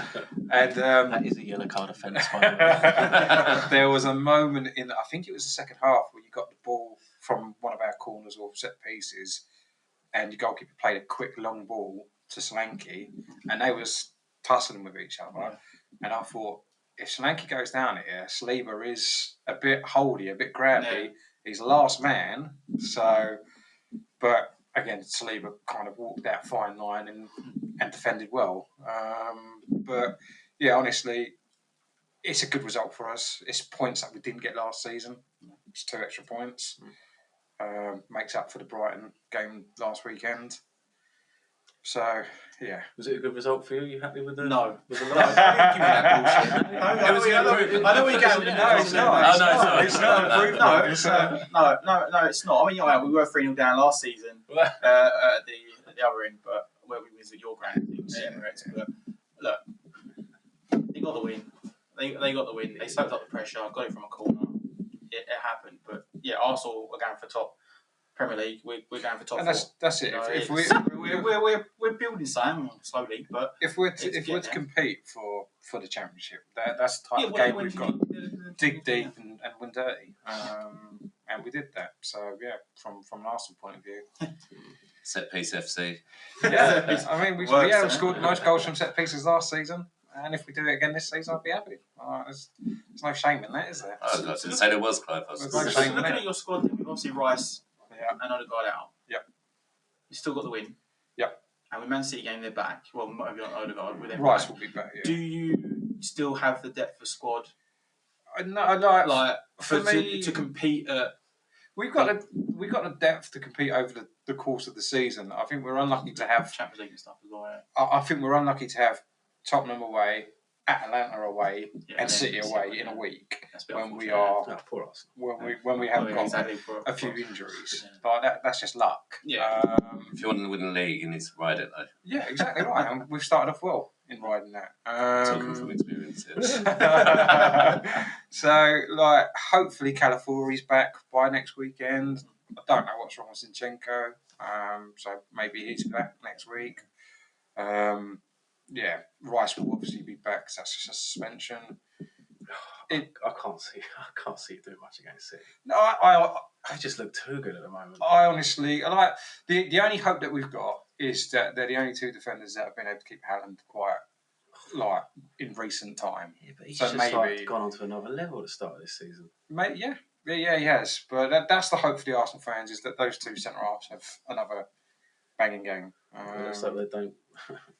And That is a yellow card offence, by the way. there was a moment in, I think it was the second half, where you got the ball from one of our corners or set pieces, and your goalkeeper played a quick long ball to Solanke, and they was tussling with each other. Yeah. And I thought, if Solanke goes down here, Saliba is a bit holdy, a bit grabby. Yeah. He's last man. So, but again, Saliba kind of walked that fine line and defended well. But yeah, honestly, it's a good result for us. It's points that we didn't get last season. It's 2 extra points. Makes up for the Brighton game last weekend. So, yeah. Was it a good result for you? You happy with the? No. With the No, don't give me that bullshit. I know where you're going with it. No, it's not. Oh, no, it's not. It's not improvement. No, It's, no, it's not. I mean, yeah, we were 3-0 down last season at the other end, but where we was at your ground, Emirates. But look, they got the win. They got the win. They soaked up the pressure. Got it from a corner. It happened. But yeah, Arsenal are going for top. Premier League, we're going for top and four. that's it. You know, If we're building something slowly, but if we're It's to getting there. compete for the championship, that's the type of game we've got. Dig deep and win dirty, and we did that. So yeah, from an Arsenal point of view, Set piece FC. yeah. I mean, we Works, haven't eh? scored most goals from set pieces last season, and if we do it again this season, I'll be happy. There's no shame in that, is there? I didn't say there was, Clive. I was There's just no saying. shame. Looking at your squad, then, we've obviously Rice Yeah. and Odegaard out. Yep. You still got the win. Yep. And with Man City game, they're back. Well, maybe not Odegaard. With them Rice back. will be back. Yeah. Do you still have the depth of squad, I like for for me- to compete at? we've got the depth to compete over the course of the season. I think we're unlucky to have. Champions League and stuff as well. I think we're unlucky to have Tottenham away, Atalanta away, Yeah, and City yeah, away yeah. in a week That's a bit when we unfortunate. are Oh, poor Arsenal. when we have Oh, yeah, got exactly, for a few injuries. Yeah. Like that's just luck. Yeah. If you want to win the league, you need to ride it, though. Yeah, exactly right. And we've started off well in riding that. Talking from experience. Yes. So, like, hopefully Calafori's back by next weekend. I don't know what's wrong with Zinchenko. So maybe he's back next week. Yeah, Rice will obviously be back 'cause that's just a suspension. I can't see it doing much against City. No, I They just look too good at the moment. honestly, like the only hope that we've got is that they're the only two defenders that have been able to keep Haaland quiet, like in recent time. Yeah, but he's So just maybe- like gone on to another level at the start of this season. Mate, yeah, he has. But that's the hope for the Arsenal fans is that those two centre halves have another banging game. It looks like they don't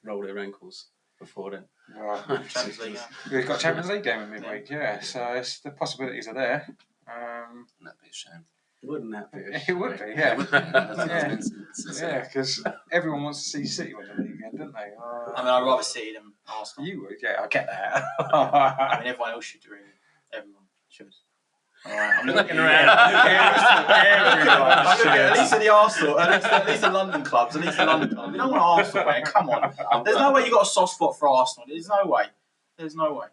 roll their ankles before then. Well, Champions League. we've got Champions League game in midweek, yeah. So the possibilities are there. That'd be a shame. Wouldn't that be? It would be, yeah. That's Yeah. been since Yeah, because everyone wants to see City win the league again, don't they? I mean, I'd rather City than Arsenal. You would, yeah, I get I that. mean, everyone else should do it. Everyone should. All right, I'm Looking looking around. Everyone. I'm looking should. at least at the Arsenal, at least the London clubs, at least the London clubs. You don't want Arsenal, man. Come on. There's no way you got a soft spot for Arsenal. There's no way. There's no way.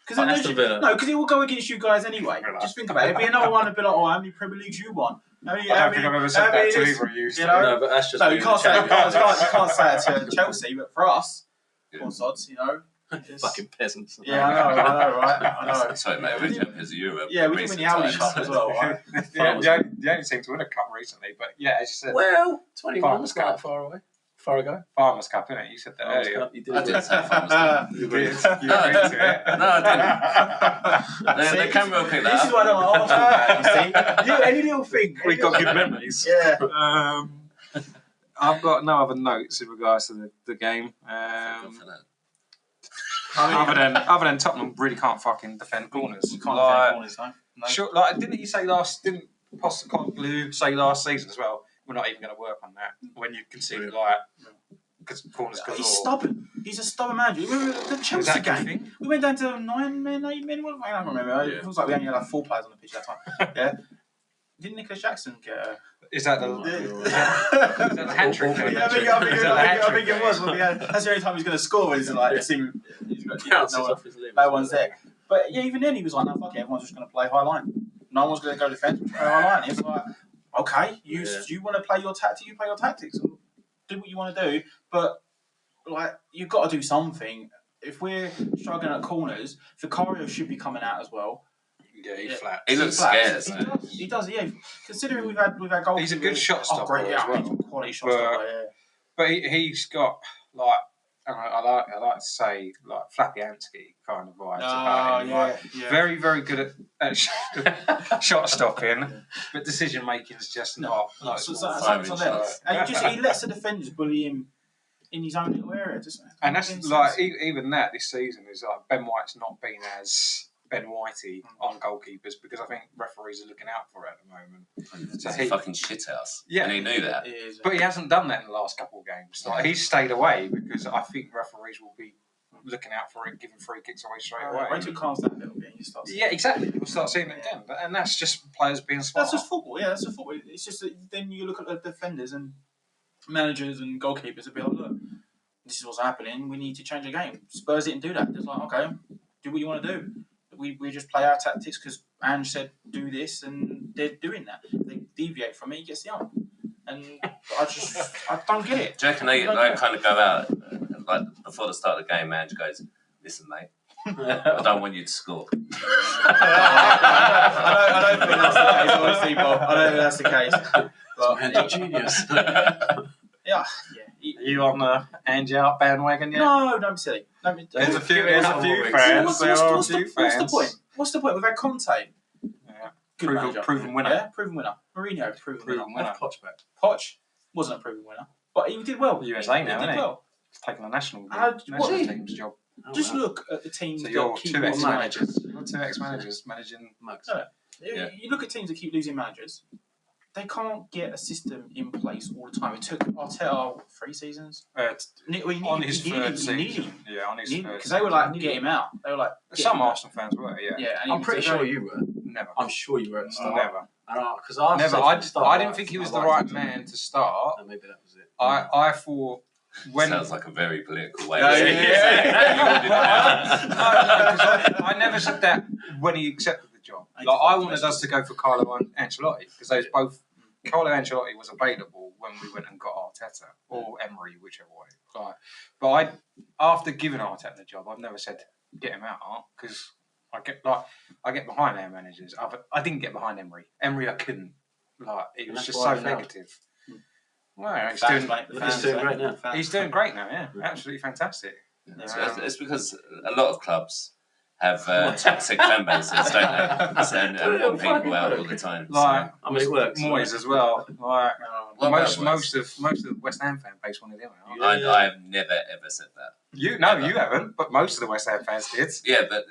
But Aston Villa. No, because it will go against you guys anyway. Just think about it. It'd be another one. It'd be like, oh, how many Premier Leagues you won? How many, I how don't think many- I've ever said how many that to this- either of you. you know? No, but that's just No, you being can't the say champion. you can't say it to Chelsea, but for us, Yeah. odds, you know. Fucking peasants. Yeah, I know, right? I know. Sorry, mate, we're champions of Europe. Yeah, we did win the Audi recent Cup times. as well, right? the only team to win a cup recently, but yeah, as you said, Well, 21 Farmers was Cup. quite far away. Far ago. Farmers Cup, innit? You said that Farmers earlier. Cup, you did I it. didn't say Farmers Cup. You agreed. did. You No, I agreed didn't. to it. No, I didn't. The camera will pick This that is up. why I don't like Arsenal fans, you see. Any little thing. We got good memories. Yeah. I've got no other notes in regards to the game. Good for that. Other than Tottenham really can't fucking defend corners. You can't Like, defend corners, no. No. Sure, didn't Postecoglou say last season as well? We're not even going to work on that when you concede because corners galore. He's stubborn. He's a stubborn manager. Remember the Is Chelsea that a good game? thing? We went down to 9 men, 8 men. What, I don't remember. It feels like we only had like 4 players on the pitch that time. Yeah. Didn't Nicholas Jackson get a... Is that Yeah. the hat trick? Yeah, I think it was. Well, yeah, that's the only time he's going to score. Is like he's got Bounces no, off his limbs. no one's there. But yeah, even then he was like, no, fuck it, everyone's just going to play high line. No one's going to go defence. Play high line. He was like, okay, you want to play your tactics, you play your tactics. Do what you want to do, but like you've got to do something. If we're struggling at corners, Vicario should be coming out as well. Yeah, he's flat. He looks Flat. scared. He does, yeah. Considering we've had goals. He's a good shot stopper great, as yeah, well. he's a quality shot But- stopper. Yeah. But he's got like I like to say like Flapiansky kind of vibes about him. Like, very very good at shot stopping, but decision making is just not. No, Not so- his so- forte. so- so- and he lets the defenders bully him in his own little area. And that's like even that this season is like Ben White's not been as Ben Whitey on goalkeepers because I think referees are looking out for it at the moment. It's a fucking shithouse. Yeah. And he knew that. But he hasn't done that in the last couple of games. Like he's stayed away because I think referees will be looking out for it, giving free kicks away straight away. Wait till it calms down a little bit and you start. Yeah, exactly. We'll start seeing it again, and that's just players being smart. That's just football. Yeah, that's just football. It's just that then you look at the defenders and managers and goalkeepers and be like, look, this is what's happening. We need to change the game. Spurs didn't do that. It's like, okay, do what you want to do. We just play our tactics because Ange said do this, and they're doing that. If they deviate from it, he gets the arm. And I don't get it. Do you reckon they kind of go out like before the start of the game, Ange goes, listen, mate, I don't want you to score. I don't think that's the case, honestly, Bob. I don't think that's the case. Magic genius. Yeah. You on the Ange out bandwagon yet? No, don't be silly. There's a few What's fans. There are a few what's the fans. point? What's the point? We've had Conte. Yeah. Good manager. Proven winner. Yeah, proven winner. Mourinho, proven winner. winner. Poch wasn't a proven winner, but he did well. USA now, he isn't did he? well. It's taking the national what- team's job. Just look at the teams So that you're keep two losing ex-managers. managers. You're two ex-managers managing. Mugs. No, Yeah. You look at teams that keep losing managers. They can't get a system in place all the time. It took Arteta 3 seasons. On his third season. Yeah, on his third Because they were like, get him out. They were like, get Some him out. Arsenal fans were, yeah. Yeah, and he I'm was pretty very- sure you were. Never. I'm sure you were at the start. Never. Because I Never. said I, from the start, I didn't think he was the right man to start. Oh, maybe that was it. I thought when Sounds like a very political way. Yeah, of saying it. I never said that when he accepted the job. Like I wanted us to go for Carlo Ancelotti because those both. Carlo Ancelotti was available when we went and got Arteta or Emery, whichever way. Like, but after giving Arteta the job, I've never said get him out because I get behind our managers. I didn't get behind Emery. Emery, I couldn't. Like it And was that's just why so I failed. negative. Well, he's Fans, doing. mate, the He's fans, doing mate. great now. Fans. He's doing great now. Yeah, absolutely fantastic. It's because a lot of clubs have toxic fan bases, don't they? And want people out all the time. Like I mean, it works. Moyes as well. Like Well, most that works. of the West Ham fan base wanted him out. I have never ever said that. You haven't, but most of the West Ham fans did. Yeah, but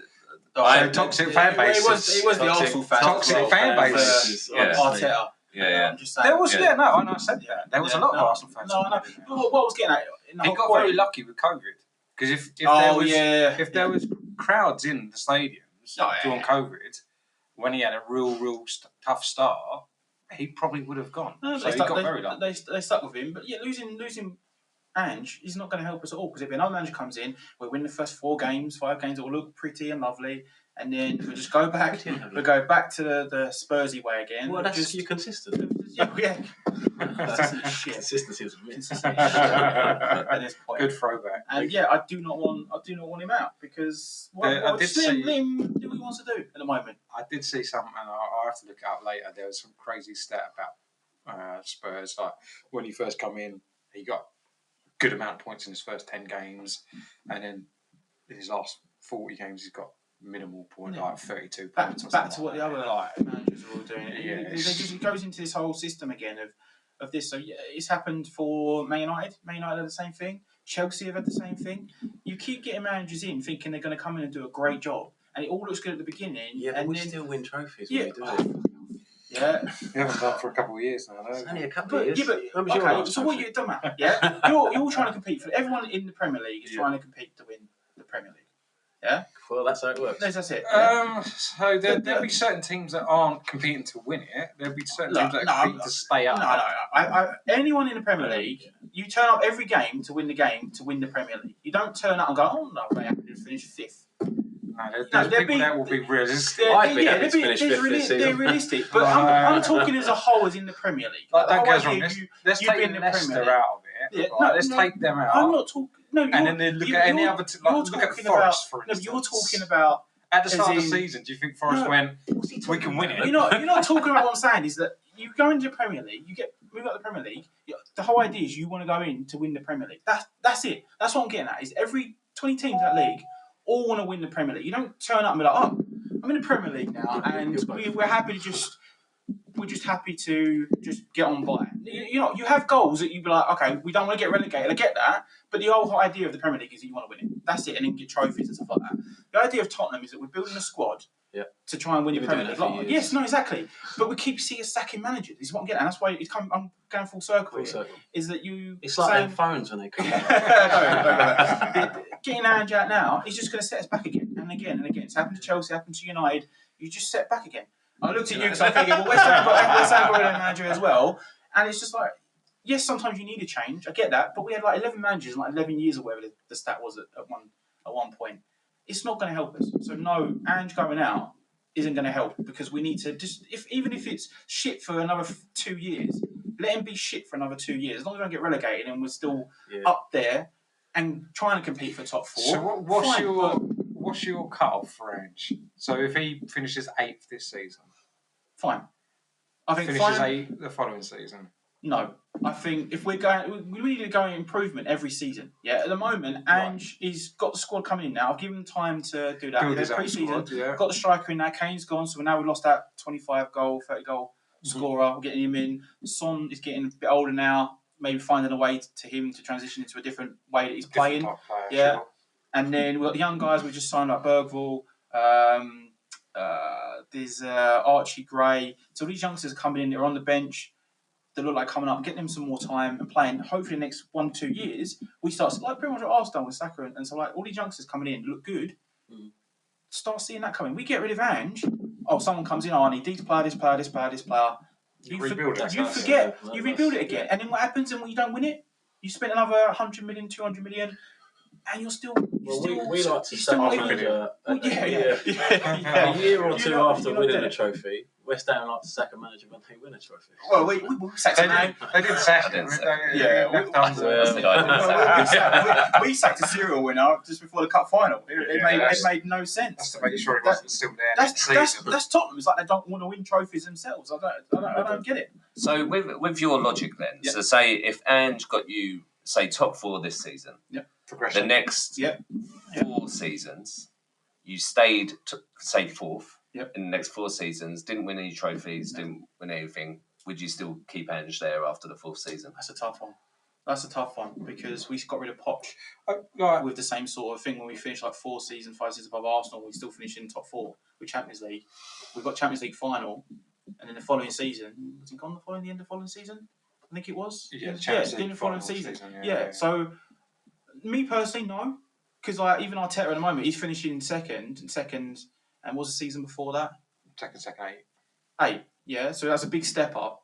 So toxic fan bases. It was the Arsenal fans. Toxic fan bases. Yeah. Arteta. yeah. I'm just saying. There was Yeah. and I said that. There was a lot of Arsenal fans. No, no. What I was getting at, in the He whole got point- very lucky with COVID because if Oh, yeah. if there was crowds in the stadiums Oh, yeah. during COVID when he had a real tough start, he probably would have gone. No, So they he stuck, got very lucky. they stuck with him, but yeah, losing Ange is not going to help us at all because if another manager comes in, we win the first 5 games, it will look pretty and lovely, and then we just go back. We go back to the Spursy way again. Well, that's just you're consistent. Yeah. Shit. Consistency is a myth. Consistency is shit at this point. Good throwback. And yeah, I do not want him out because just let him do what he wants to do at the moment. I did see something, and I'll have to look it up later. There was some crazy stat about Spurs. Like when he first come in, he got a good amount of points in his first 10 games, and then in his last 40 games, he's got minimal point, like 32 points. Back to what the other managers are all doing. Yeah. It goes into this whole system again of this. So yeah, it's happened for Man United. Man United had the same thing. Chelsea have had the same thing. You keep getting managers in thinking they're going to come in and do a great job, and it all looks good at the beginning. Yeah, but and we then, still win trophies Yeah. when we do it. yeah. We haven't done for a couple of years now. It's only a couple But, of years. yeah, When but was your okay, last so what trophy? you don't matter. Yeah, you're all trying to compete for. Everyone in the Premier League is trying to compete to win the Premier League. Yeah, Well, that's how it works. that's it. Yeah. So there'll be certain teams that aren't competing to win it. There'll be certain teams that are competing to stay up. No. Anyone in the Premier League, you turn up every game to win the Premier League. You don't turn up and go, oh no, they happen to finish fifth. No, there's people that will be realistic. I'd be happy to finish fifth this season. They're realistic, but I'm talking as a whole, as in the Premier League. Like, The don't whole get us wrong. idea Let's you being take in the Leicester Premier League. out of it. Yeah, Right? Let's take them out. I'm not talking. No, and then they look at any other. Look at Forest, for No, instance. but you're talking about. At the start of the as in- season, do you think Forest went? We can win it. You're not talking about what I'm saying. Is that you go into the Premier League, you get move up the Premier League. The whole idea is you want to go in to win the Premier League. That's it. That's what I'm getting at. Is every 20 teams in that league all want to win the Premier League. You don't turn up and be like, oh, I'm in the Premier League now, and we're happy to just. We're just happy to just get on by. You have goals that you be like, okay, we don't want to get relegated. I get that, but the whole idea of the Premier League is that you want to win it. That's it, and then get trophies and stuff like that. The idea of Tottenham is that we're building a squad to try and win the Premier League. Yes, no, exactly. But we keep seeing sacking managers. This is what I'm getting at. That's why I'm going full circle. Is that you? It's like them phones when they come. Getting Ange out now, he's just going to set us back again and again and again. It's happened to Chelsea, happened to United. You just set back again. I looked at you because I'm thinking, well, West Ham got a manager as well, and it's just like, yes, sometimes you need a change. I get that, but we had like 11 managers in like 11 years or whatever the stat was at one point. It's not going to help us. So no, Ange going out isn't going to help because we need to just even if it's shit for another 2 years, let him be shit for another 2 years. As long as we don't get relegated and we're still up there and trying to compete for top four. So what's your cut-off for Ange? So if he finishes 8th this season, fine. I think finishes 8th the following season. No, I think if we're going, we need to go improvement every season. Yeah, at the moment, Ange he's got the squad coming in now. I've given him time to do that. Pre-season, got the striker in now. Kane's gone, so now we've lost that 25 goal, 30 goal scorer. We're getting him in. Son is getting a bit older now. Maybe finding a way to him to transition into a different way that he's playing. Sure. And then we've got the young guys. We just signed like Bergvall. There's Archie Gray. So these youngsters are coming in. They're on the bench. They look like coming up, getting them some more time and playing. Hopefully, the next 1-2 years, we start like pretty much what Arsenal with Saka, and so like all these youngsters coming in look good. Start seeing that coming. We get rid of Ange. Oh, someone comes in. Oh, I need these player, this player, this player, this player. You forget. You rebuild it again, and then what happens? And when you don't win it, you spent another 100 million, 200 million. And you're still. We like to sack our manager. A year or two after winning a trophy, West Ham like to sack a manager when they win a trophy. Well, we sacked him. They didn't sack him. We sacked a serial winner just before the cup final. It made no sense. That's to make sure he wasn't still there. That's Tottenham. It's like they don't want to win trophies themselves. I don't get it. So with your logic then, so say if Ange got you say top 4 this season, progression. The next 4 seasons, you stayed to say 4th. In the next 4 seasons, didn't win any trophies, didn't win anything. Would you still keep Ange there after the 4th season? That's a tough one because we got rid of Poch with the same sort of thing when we finished like 5 seasons above Arsenal. We still finished in top 4 with Champions League. We got Champions League final, and then the following season was he gone the end of the following season? I think it was. Yeah, the following season. So me personally, no, because like even Arteta at the moment, he's finishing second. And was the season before that? Second 8. 8, yeah. So that's a big step up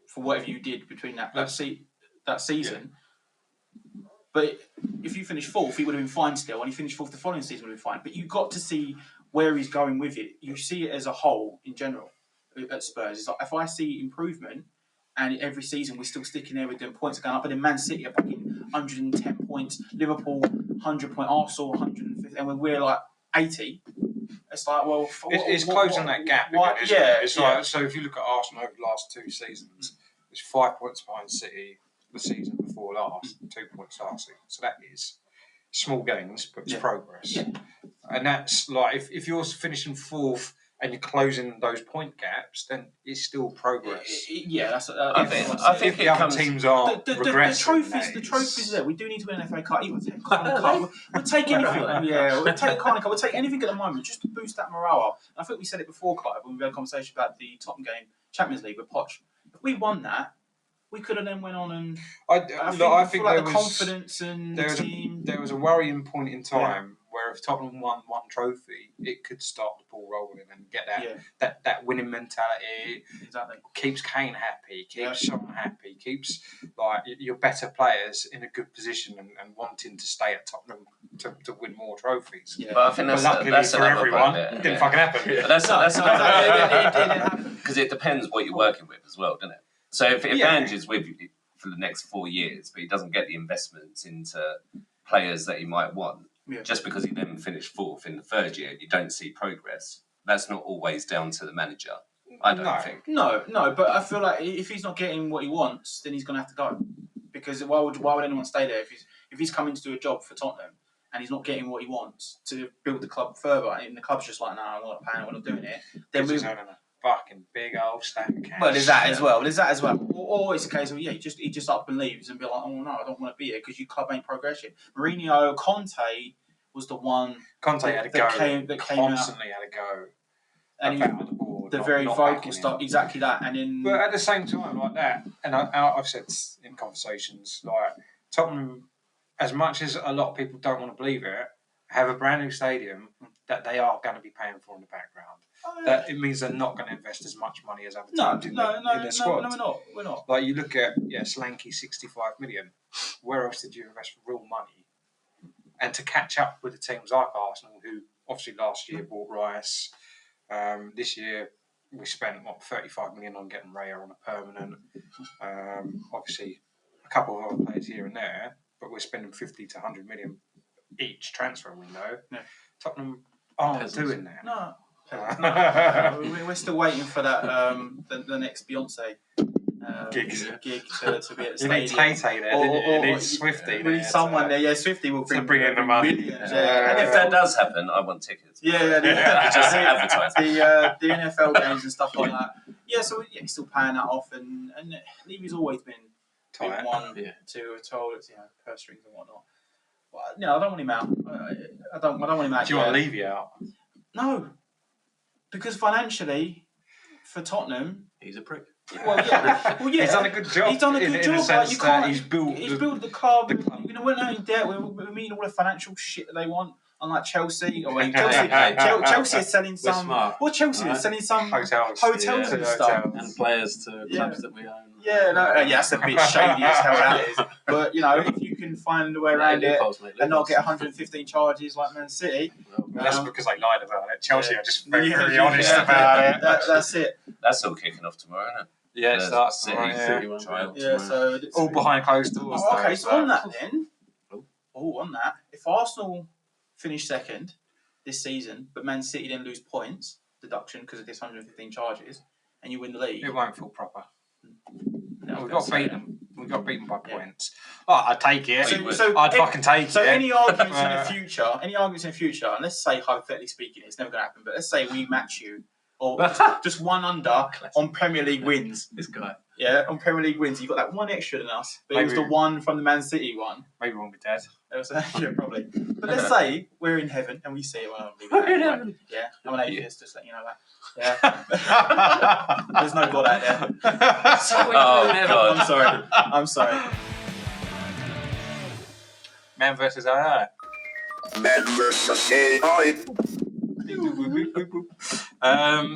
for whatever you did between that season. Yeah. But if you finish 4th, he would have been fine still. And he finished 4th the following season, would have been fine. But you got to see where he's going with it. You see it as a whole in general at Spurs. It's like if I see improvement, and every season we're still sticking there with doing points are going up. But then Man City are fucking 110 points, Liverpool 100 point, Arsenal 150, and when we're like 80, it's like, well, it's closing that gap. Why, Again, isn't yeah, it? It's like, so if you look at Arsenal over the last 2 seasons, it's 5 points behind City the season before last, 2 points last season. So that is small gains, but it's progress. Yeah. And that's like if you're finishing 4th and you're closing those point gaps, then it's still progress. Yeah, that's. I think if it the other comes. teams aren't the regressing. the trophies there. We do need to win an FA Cup. We'll take Carling Cup. We'll take anything. Yeah, we'll take Carling Cup. We'll take anything at the moment just to boost that morale up. I think we said it before, Clive, when we had a conversation about the Tottenham game, Champions League with Poch. If we won that, we could have then went on and. I think there the was confidence and the team. There was a worrying point in time where if Tottenham won one trophy, it could start the ball rolling and get that winning mentality. Exactly. Keeps Kane happy, keeps Son happy, keeps like your better players in a good position and wanting to stay at Tottenham to win more trophies. Yeah. But I think that's for everyone. It didn't fucking happen. Yeah. That's it didn't happen because it depends what you're working with as well, doesn't it? So if Ange is with you for the next 4 years, but he doesn't get the investments into players that he might want, just because he then finished 4th in the 3rd year, you don't see progress. That's not always down to the manager. I don't think. No, but I feel like if he's not getting what he wants, then he's going to have to go. Because why would anyone stay there if he's coming to do a job for Tottenham and he's not getting what he wants to build the club further, and the club's just like, no, I'm not paying, we're not doing it. Then he's owning a fucking big old stack of cash. Well, there's that as well. Or it's a case of he just up and leaves and be like, oh no, I don't want to be here because your club ain't progressing. Mourinho, Conte was the one. Conte had a go. Constantly had a go. And about the board. The very vocal stuff, exactly that. And in. But at the same time, like that, and I've said in conversations, like Tottenham, as much as a lot of people don't want to believe it, have a brand new stadium that they are going to be paying for in the background. That it means they're not going to invest as much money as other teams in their squad. No, we're not. Like you look at Solanke, 65 million. Where else did you invest real money? And to catch up with the teams like Arsenal, who obviously last year bought Rice, this year we spent 35 million on getting Raya on a permanent. Obviously, a couple of other players here and there, but we're spending 50 to 100 million each transfer window. Yeah. Tottenham aren't doing that. No. We're still waiting for that the next Beyonce gig to be at the stadium. You need Tay there, you need Swifty. We need someone there. Yeah, Swifty will bring in the money. Millions, And if that does happen, I want tickets. Just advertise the NFL games and stuff like that. Yeah, so he's still paying that off, and Levy's always been one to told purse strings and whatnot. Well, no, I don't want him out. I don't want him out. Do you want Levy out? No. Because financially, for Tottenham, he's a prick. Well, yeah. He's done a good job. He's done a good job. Like, you can't. He's built the club. We're not in debt. We're meeting all the financial shit that they want. Unlike Chelsea, Chelsea is selling some. What Chelsea is selling some hotels and stuff, and players to clubs that we own. Yeah, that's a bit shady as hell. That is. But if you can find a way around it and not get 115 charges like Man City, that's because they lied about it. Chelsea are just very honest about it. That's it. That's all kicking off tomorrow, isn't it? Yeah, it starts City trial. Yeah, so all behind closed doors. Okay, so on that then. On that, if Arsenal finish second this season, but Man City then lose points deduction because of this 115 charges, and you win the league, it won't feel proper. No, we got beaten. We got beaten by points. Oh, I'd take it. So I'd fucking take it. So any arguments in the future, and let's say hypothetically speaking, it's never going to happen, but let's say we match you, or just one under on Premier League wins. This guy. Yeah, on Premier League wins. You've got that one extra than us, but it was the one from the Man City one. Maybe we won't be dead. Yeah, probably. But let's say we're in heaven and we see it. We're in heaven. Yeah, I'm an atheist, just letting you know that. Yeah. There's no God out there. God. I'm sorry. Man versus AI. Man versus AI.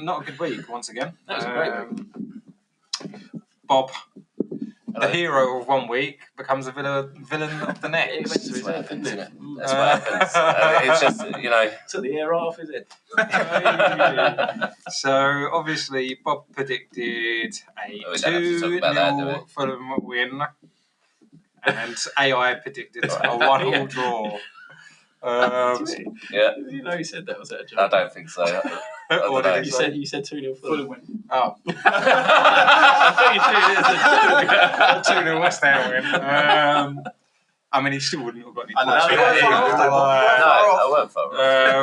Not a good week once again. That was a great week. Bob, the hero of one week, becomes a villain of the next. That's what happens. It's just, you know. Took the air off, is it? So obviously Bob predicted a Oh, we don't have to talk 2-0 about that, do we? Fulham win, and AI predicted a 1-1 draw. Yeah, You know, he said that was that a I joke. don't think so. What know. did he say? You said 2-0 Fulham win. Oh, I thought you did. 2-0 West Ham win. I mean, he still wouldn't have got any I know. points. You weren't far off, though. No, I weren't far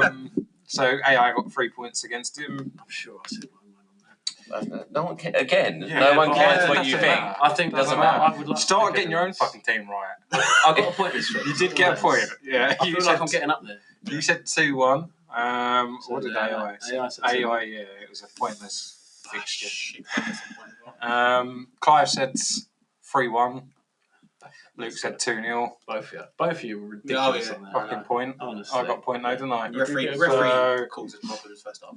wrong. So AI got 3 points against him. I'm sure I said 1-1 on that. No one again. Yeah, no one but cares I- what doesn't you think. matter. I think Doesn't matter. matter. I would like to Start think getting your own it's- fucking team right. I got a point this week. You did get a point. Yeah, I you feel said, like I'm getting up there. you said 2-1. So What did yeah, AI say? AI said AI, yeah, it was a pointless Oh, fixture. shit. That's a point as well. Clive said 3-1. Luke said 2-0. Both of you were ridiculous yeah. on that. Fucking point. Honestly. I got point though, didn't I? Referee So- causes problems first off.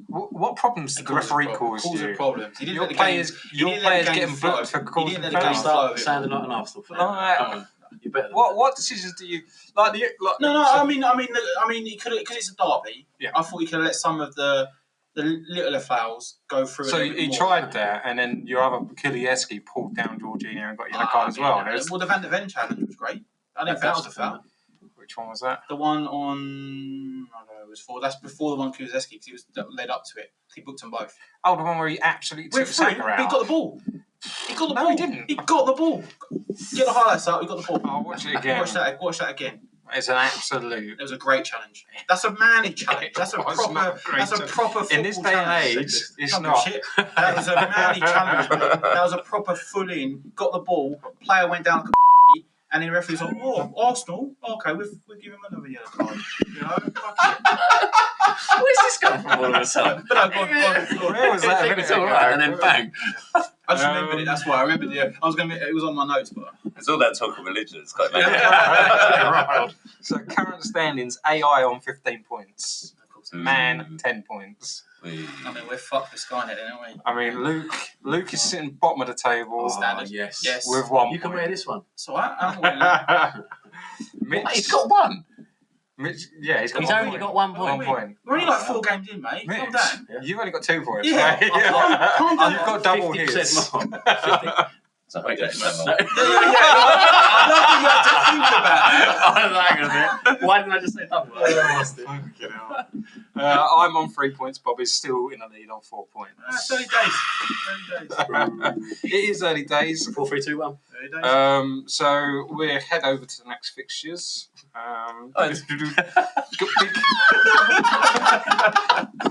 What problems did the referee cause Causes you? problems. He didn't Your let the game- players, he your didn't let the players game getting flow. booked for He causing didn't let the Don't game fouls. flow. start sounding like an Arsenal fan. Like- Come on. You better. than What decisions do you like? No. He could because it's a derby. Yeah. I thought he could have let some of the littler fouls go through. So a little bit he more. tried that, and then your other Kilieski pulled down Jorginho and got yellow card as well. There's- Well, the Van de Ven challenge was great. I didn't think that was a foul. Which one was that? The one on, I don't know, it was that's before the one Kuzeski because he was led up to it. He booked them both. Oh, the one where he absolutely took Went through, Saka but he out. got the ball. He got the No, ball. he didn't. He got the ball. Get the highlights out. He got the ball. I'll watch it again. Watch that again. It's an absolute. It was a great challenge. That's a manly challenge. That's a It was proper. not great That's a challenge. proper football In this day and challenge. age, it's Fucking not. shit. That was a manly challenge. Mate. That was a proper full in. Got the ball. Player went down like a and the referee's like, "Oh, Arsenal. Okay, we'll give him another yellow card." You know, fuck it. Where's this come from all of a sudden? But no, go on. Where was that a minute It's all ago? right, and then bang. I just remembered it. That's why I remembered it. I was gonna. It was on my notes, but It's all that talk of religion. It's quite Right. So current standings: AI on 15 points, of course. Man 10 points. I mean, we're fucked for Skynet, then, aren't we? I mean, Luke is sitting bottom of the table Standard. Yes. Yes. with 1 You can point. wear this one. So I'm winning. Mitch, He's got one. Mitch, yeah, he's got He's 1 only point. got 1 1 point. point. We're only like 4 games in, mate. Calm Mitch, down. you've only got 2 points. Yeah, right? calm down. You've got double 50% his. more. So Wait, okay, no. so- I love that you had to think about it. I was like, a bit. Why didn't I just say double? I lost it. Fucking hell. I'm on 3 points. Bob is still in the lead on 4 points. It's early days. Early days. It is early days. 4, 3, 2, 1. Early days. So we'll head over to the next fixtures.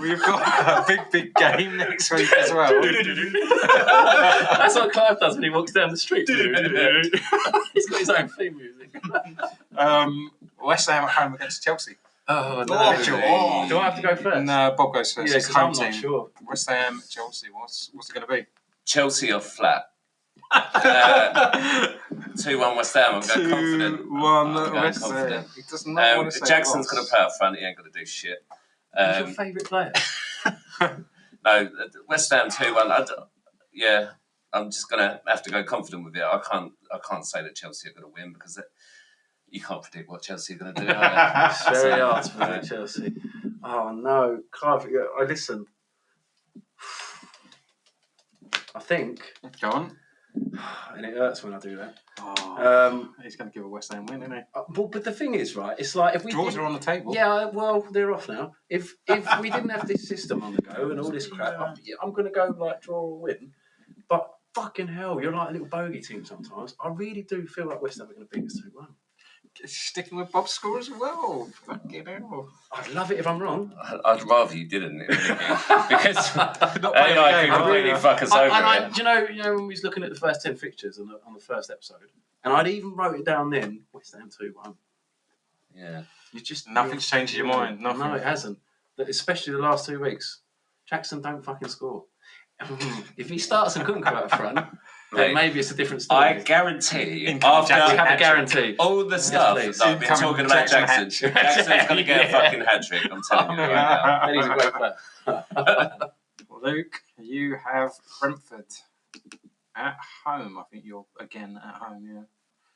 We've got a big game next week as well. That's what Clive does when he walks down the street. He's got his own theme music. West Ham at home against Chelsea. Oh, no. Mitchell. Do I have to go first? No, Bob goes first. Yeah, It's because I'm home not team. sure. West Ham, Chelsea. What's it going to be? Chelsea are flat. 2-1 West Ham. I'm going confident. 2-1 I'm going West Ham. confident. He does not want to say Jackson's loss. going to play up front. He ain't going to do shit. Who's your favourite player? No, West Ham 2-1. Yeah, I'm just going to have to go confident with it. I can't say that Chelsea are going to win because you can't predict what Chelsea are going to do. It's very hard to predict Chelsea. Oh no, Clive, listen. I think, Go on. and it hurts when I do that. Oh, he's going to give a West Ham win, isn't he? But the thing is, right? It's like if we Draws didn't- are on the table. Yeah, well, they're off now. If we didn't have this system on the go and all this crap, I'm going to go like draw or win. But fucking hell, you're like a little bogey team sometimes. I really do feel like West Ham are going to beat us 2-1. Sticking with Bob's score as well. Fucking hell. I'd love it if I'm wrong. I'd rather you didn't, because Not playing the AI game, could completely are you? fuck us over. Do you know when we was looking at the first 10 fixtures on the first episode, and I'd even wrote it down then, West Ham 2-1. Yeah. You just Nothing's changed your mind. Nothing. No, it hasn't. Especially the last 2 weeks. Jackson don't fucking score. If he starts and couldn't go up front, then Hey, maybe it's a different story. I guarantee Incoming Jackson have a hat-trick. guarantee. all the stuff please. that I've been Incoming talking about Jackson Jackson, hat-trick. Jackson's going to get a Yeah. fucking hat-trick, I'm telling you right now. And he's a great player. Luke, you have Brentford at home. I think you're again at home, yeah.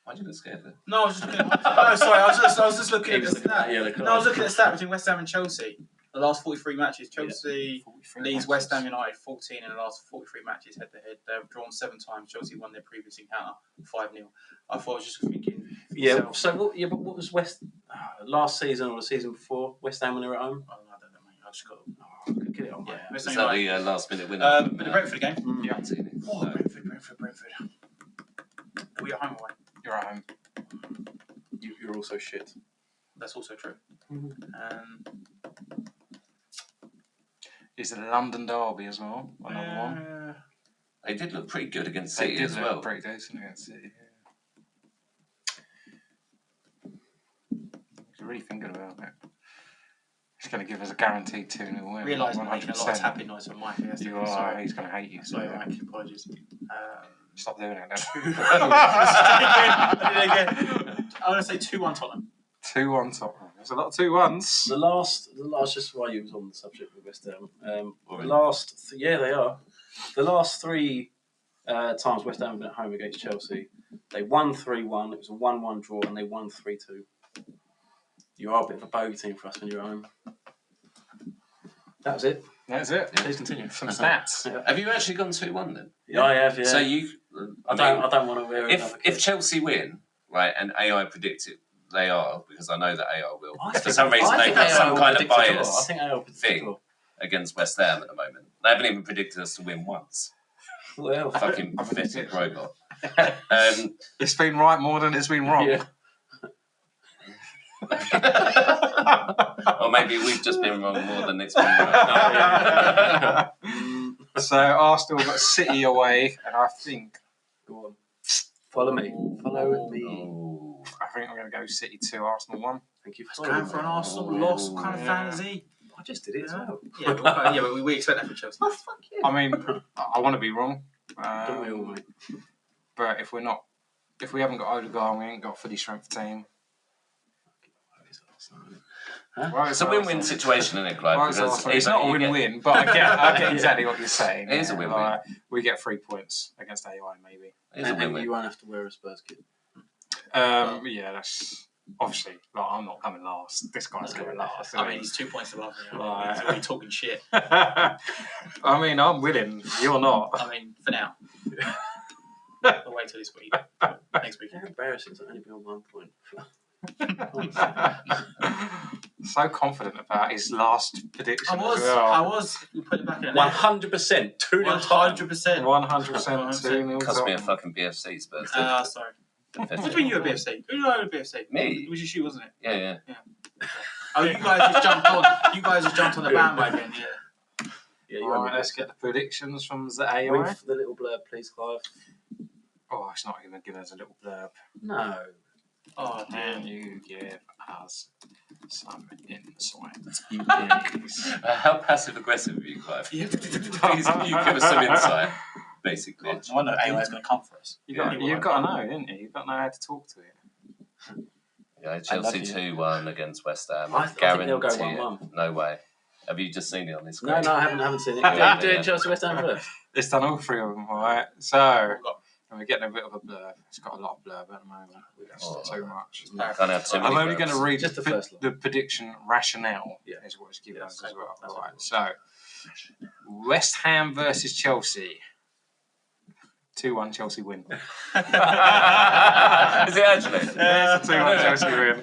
Why do you look scared? Then? No, I was just looking at. No, sorry, I was just looking at the stat. Yeah, No, I was looking at the stat between West Ham and Chelsea. The last 43 matches, Chelsea leads West Ham United 14 in the last 43 matches head to head. They've drawn 7 times. Chelsea won their previous encounter 5-0. I thought I was just thinking. Yeah. yourself. So but what was last season or the season before West Ham when they were at home? I don't know, mate. I just got. Get it on. Yeah, Mate. West Is Ham that United. the last minute winner? The Brentford game. Yeah, I've seen it. Oh, No. Brentford. Are we at home or away? You're at home. You're also shit. That's also true. Is it a London derby as well? Another one. They did look pretty good against They City did as look well. pretty decent against City. If you're really thinking about it, it's going to give us a guaranteed 2-0 win. Realise I'm making a lot of 100%. tapping noise from Mike. Yes, You are. sorry. He's going to hate you. Sorry, So Mike. Apologies. stop doing it then. I did it again. I'm going to say 2-1 Tottenham. 2-1 Tottenham. There's a lot of 2-1s. The last, just while you was on the subject with West Ham, the last, they are. The last 3 times West Ham have been at home against Chelsea, they won 3-1. It was a 1-1 draw, and they won 3-2. You are a bit of a bogey team for us when you're at home. That was it. That's it. Please continue. Some stats. Have you actually gone 2-1 then? Yeah, I have. Yeah. So you. I don't want to wear it. If Chelsea win, right, and AI predict it, they are, because I know that AI will. I For think- some reason, I they think have AI some will kind of predict a draw. I bias think AI will predict a thing draw. against West Ham at the moment. They haven't even predicted us to win once. Well, Fucking pathetic robot. It's been right more than it's been wrong. yeah. Or maybe we've just been wrong more than it's been right. So Arsenal got City away, and I think Go on. Follow me. Follow me. Oh. we're going to go City 2, Arsenal 1. Thank you for Going for an Arsenal loss. What kind of fan is he? I just did it as well. Yeah, but we expect that from Chelsea. Oh, fuck yeah. I mean, I want to be wrong. Don't we all, mate? But if we haven't got Odegaard, we ain't got a fully strength team. Right, It's a win-win situation, isn't it, Clive? Right, Because it's not a you get- win-win, but I get exactly what you're saying. It is a win-win. We get 3 points against AI, maybe. It is a And win-win. you won't have to wear a Spurs kit. Yeah, that's obviously. Like, I'm not coming last. This guy's Okay. coming last. I mean, he's 2 points above me. Right. He's already talking shit. I mean, I'm willing. You're not. I mean, for now. We'll wait till this week. Next week. How embarrassing to only be on 1 point. So confident about his last prediction. I was. As well. We put it back in. 100%. 2-0 Tottenham. 100%. 100% 2-0. Cost me a fucking BFC Spurs. Sorry. What do you mean you're a BFC? Who are you a BFC? Me. It was just you, wasn't it? Yeah. Oh, you guys just jumped on. You guys just jumped on the bandwagon. Yeah. Yeah, All right, let's get the predictions from the AI. Read the little blurb, please, Clive. Oh, it's not even giving us a little blurb. No. Oh, Can damn. you give us some insight? You dick. How passive-aggressive are you, Clive? Yeah. Please, can you give us some insight, basically? I know AI is going to come for us. You've got to know, didn't you? You've got to know how to talk to it. Yeah, Chelsea 2-1 against West Ham. I think they'll go Guarantee it. 1-1. No way. Have you just seen it on this screen? No, I haven't seen it. Yeah, Do yeah. Chelsea West Ham first. It's done all 3 of them, all right? So, and we're getting a bit of a blurb. It's got a lot of blurb at the moment. It's Oh. too much. Can't have too many I'm only going to verbs. read Just the first line. the prediction rationale. Yeah. Is what it's given Yeah, us that's as well. that's All right. what So, West Ham versus Chelsea. 2-1 Chelsea win. Is it actually? Yeah, it's a 2-1 Chelsea win.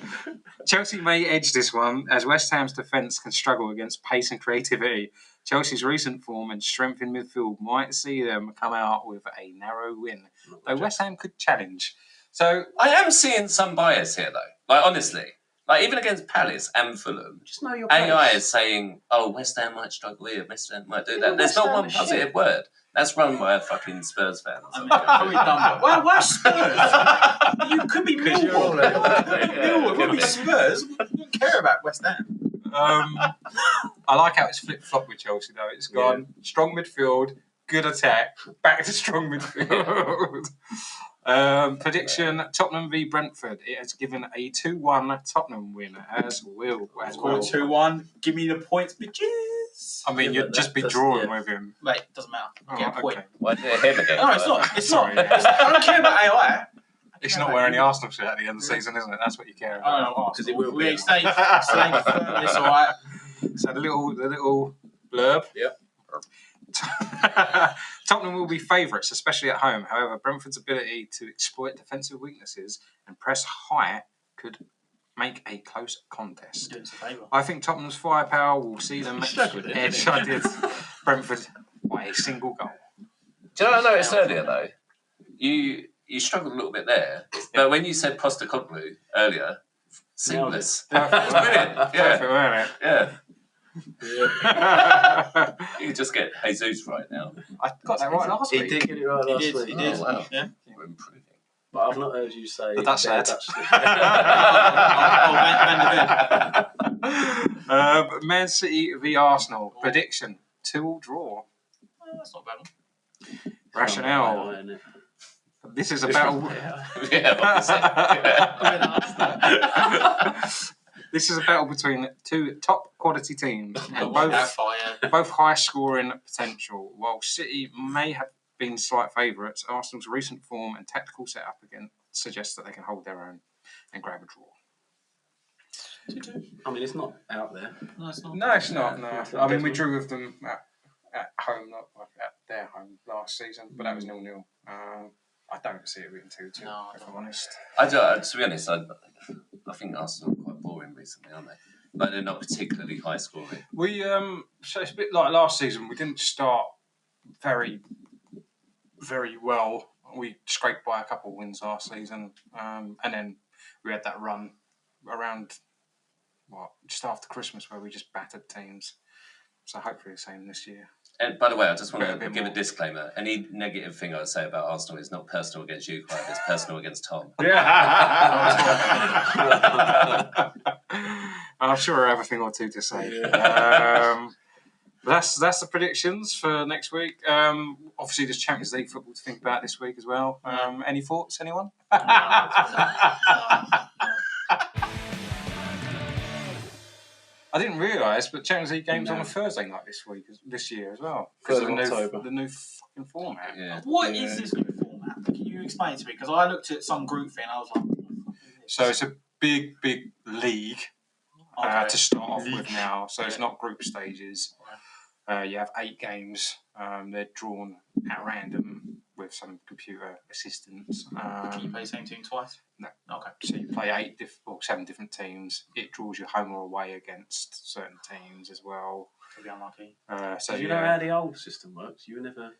Chelsea may edge this one as West Ham's defence can struggle against pace and creativity. Chelsea's recent form and strength in midfield might see them come out with a narrow win, though West Ham could challenge. So, I am seeing some bias here, though. Like, honestly. Like, even against Palace and Fulham, Just know your AI place. is saying, oh, West Ham might struggle here, West Ham might do Yeah, that. There's West not Ham one is positive shit. word. That's run by a fucking Spurs fan. or I mean, something. probably done. Why Spurs? You could be Because you're all Millwall. over. Millwall, it would be Spurs. We don't care about West Ham. I like how it's flip-flop with Chelsea, though. It's gone strong midfield, good attack, back to strong midfield. Prediction, Tottenham v Brentford. It has given a 2-1 Tottenham win, as well. Score 2-1. Give me the points, bitches. I mean, Yeah, you'd but just be that's- drawing yeah. with him. Mate, doesn't matter. Oh, Get a point. okay. Why did it him again? No, it's not. It's Sorry, not. yeah. I don't care about AI. It's not wearing the Arsenal shirt at the end of the season, isn't it? That's what you care I about. don't know, Because it will be. We stay confirmed, it's alright. So the little blurb. Yep. Tottenham will be favourites, especially at home. However, Brentford's ability to exploit defensive weaknesses and press high could make a close contest. Doing us a favour. I think Tottenham's firepower will see them edge Brentford by a single goal. Do you know what I noticed earlier though? You struggled a little bit there, but when you said Postecoglou earlier, seamless. Perfect, Brilliant. Yeah. Perfect, wasn't Yeah. it? You just get Jesus right now. I got that right last He week. did get it right last week. He did. Oh, wow. Yeah. We're improving. But I've not heard you say The Dutch they're lad. Dutch. Van de Man City v Arsenal. Prediction: 2-2 draw. That's not a bad one. Rationale: this is a battle. Yeah, obviously. This is a battle between two top quality teams, and Fire. both high scoring potential. While City may have been slight favourites, Arsenal's recent form and tactical setup again suggests that they can hold their own and grab a draw. 2-2. I mean, it's not out there. No, it's not. No, it's not. No, It's I mean we different. drew with them at home, not at their home last season, but that was 0-0. I don't see it being 2-2. No, I if don't. I'm honest. To be honest, I think Arsenal are quite boring recently, aren't they? Like they're not particularly high scoring. We so it's a bit like last season. We didn't start very well. We scraped by a couple of wins last season, and then we had that run around just after Christmas where we just battered teams. So hopefully the same this year. And by the way, I just want Yeah, a to bit give a more. disclaimer. Any negative thing I would say about Arsenal is not personal against you, Clive. It's personal against Tom. I'm sure I have a thing or two to say. That's the predictions for next week. Obviously, there's Champions League football to think about this week as well. Any thoughts, anyone? I didn't realise, but Champions League games on a Thursday night this year as well. Because of 3rd of October. the new fucking format. Yeah. What is this new format? Can you explain it to me? Because I looked at some group thing and I was like, what the fuck is this? So it's a big league Okay. to start off with now. So it's not group stages. You have 8 games. They're drawn at random with some computer assistance. Can you play the same team twice? No. Okay. So you play 7 different teams. It draws you home or away against certain teams as well. Could be unlucky. So Do you know how the old system works? You were never.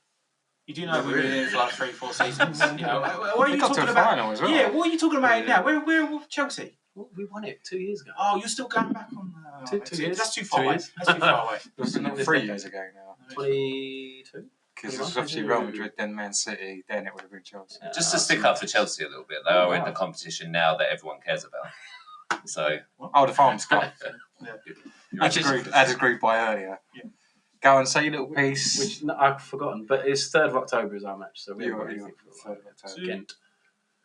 You do know we've been in for like 3-4 seasons. You know, what are we you got to talking a about? final as well. Yeah, what are you talking about now? Where Chelsea? Well, we won it 2 years ago. Oh, you're still going back on. Two years. That's too far 2 away. years. That's too far away. Was it not 3 years ago now? 22. Because it's obviously Real Madrid, then Man City, then it would have been Chelsea. Just to stick up for Chelsea a little bit, they are in the competition now that everyone cares about. So Oh, the Farms Club. you're As agreed by earlier. Yeah. Go and say your little piece. Which no, I've forgotten, but it's 3rd of October is our match, so we You haven't are- got you anything are for a while. 3rd of October. So- Ghent.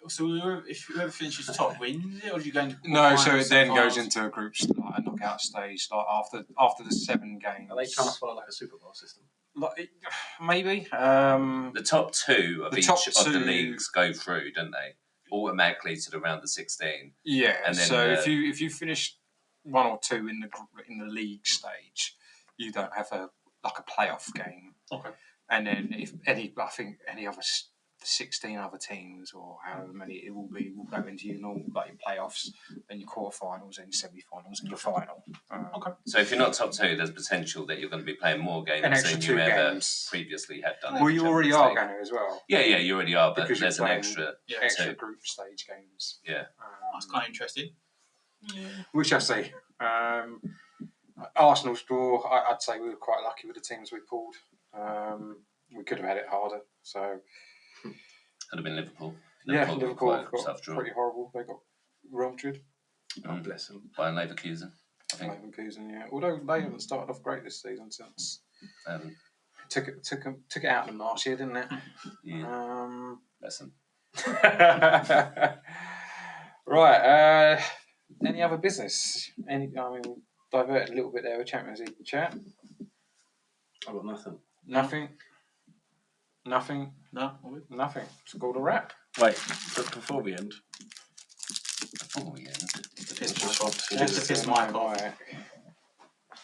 So if whoever finishes top wins it, or do you go into No, so quarterfinals, it then goes semi-finals? into a group, like a knockout stage, like after the 7 games. Are they trying to follow like a Super Bowl system? Like, maybe. the top 2 of The each top of the 2 leagues go through, don't they? Automatically to the round of 16. Yeah. And then, so if you finish 1 or 2 in the league stage, you don't have a playoff game. Okay. And then if any other 16 other teams or however many it will be will go into your normal your playoffs, then your quarterfinals, and your semi-finals, and your final. Okay. So if you're not top 2, there's potential that you're going to be playing more games An extra than 2 you ever games. previously had done. Well, in you the already Champions are League. going to as well. Yeah, you already are, but Because you're there's an playing extra. Yeah. Extra So- group stage games. Yeah. That's kind of interesting. Yeah. We shall see. Arsenal's draw, I'd say we were quite lucky with the teams we pulled. We could have had it harder. So Could have been Liverpool. Liverpool quite have got tough draw. pretty horrible. They got Real Madrid, Oh, bless them. Bayern Leverkusen, I think. Leverkusen. Yeah, although they haven't started off great this season since took it out of them last year, didn't it? Yeah, bless them. Right. Any other business? Diverted a little bit there with Champions League chat. I've got nothing. Nothing. No. Nothing. It's called a wrap. Wait, before we end, Before we end. The piss just mic swap off. Just the piss mic off. I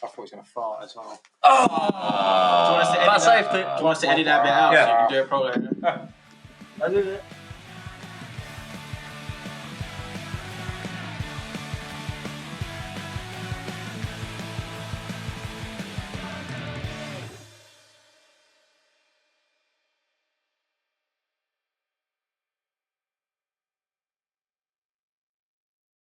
thought he was going to fart as well. Do you want us to edit That that? saved it. Do you want us to edit that bit out Yeah. so you can do it properly? I did it.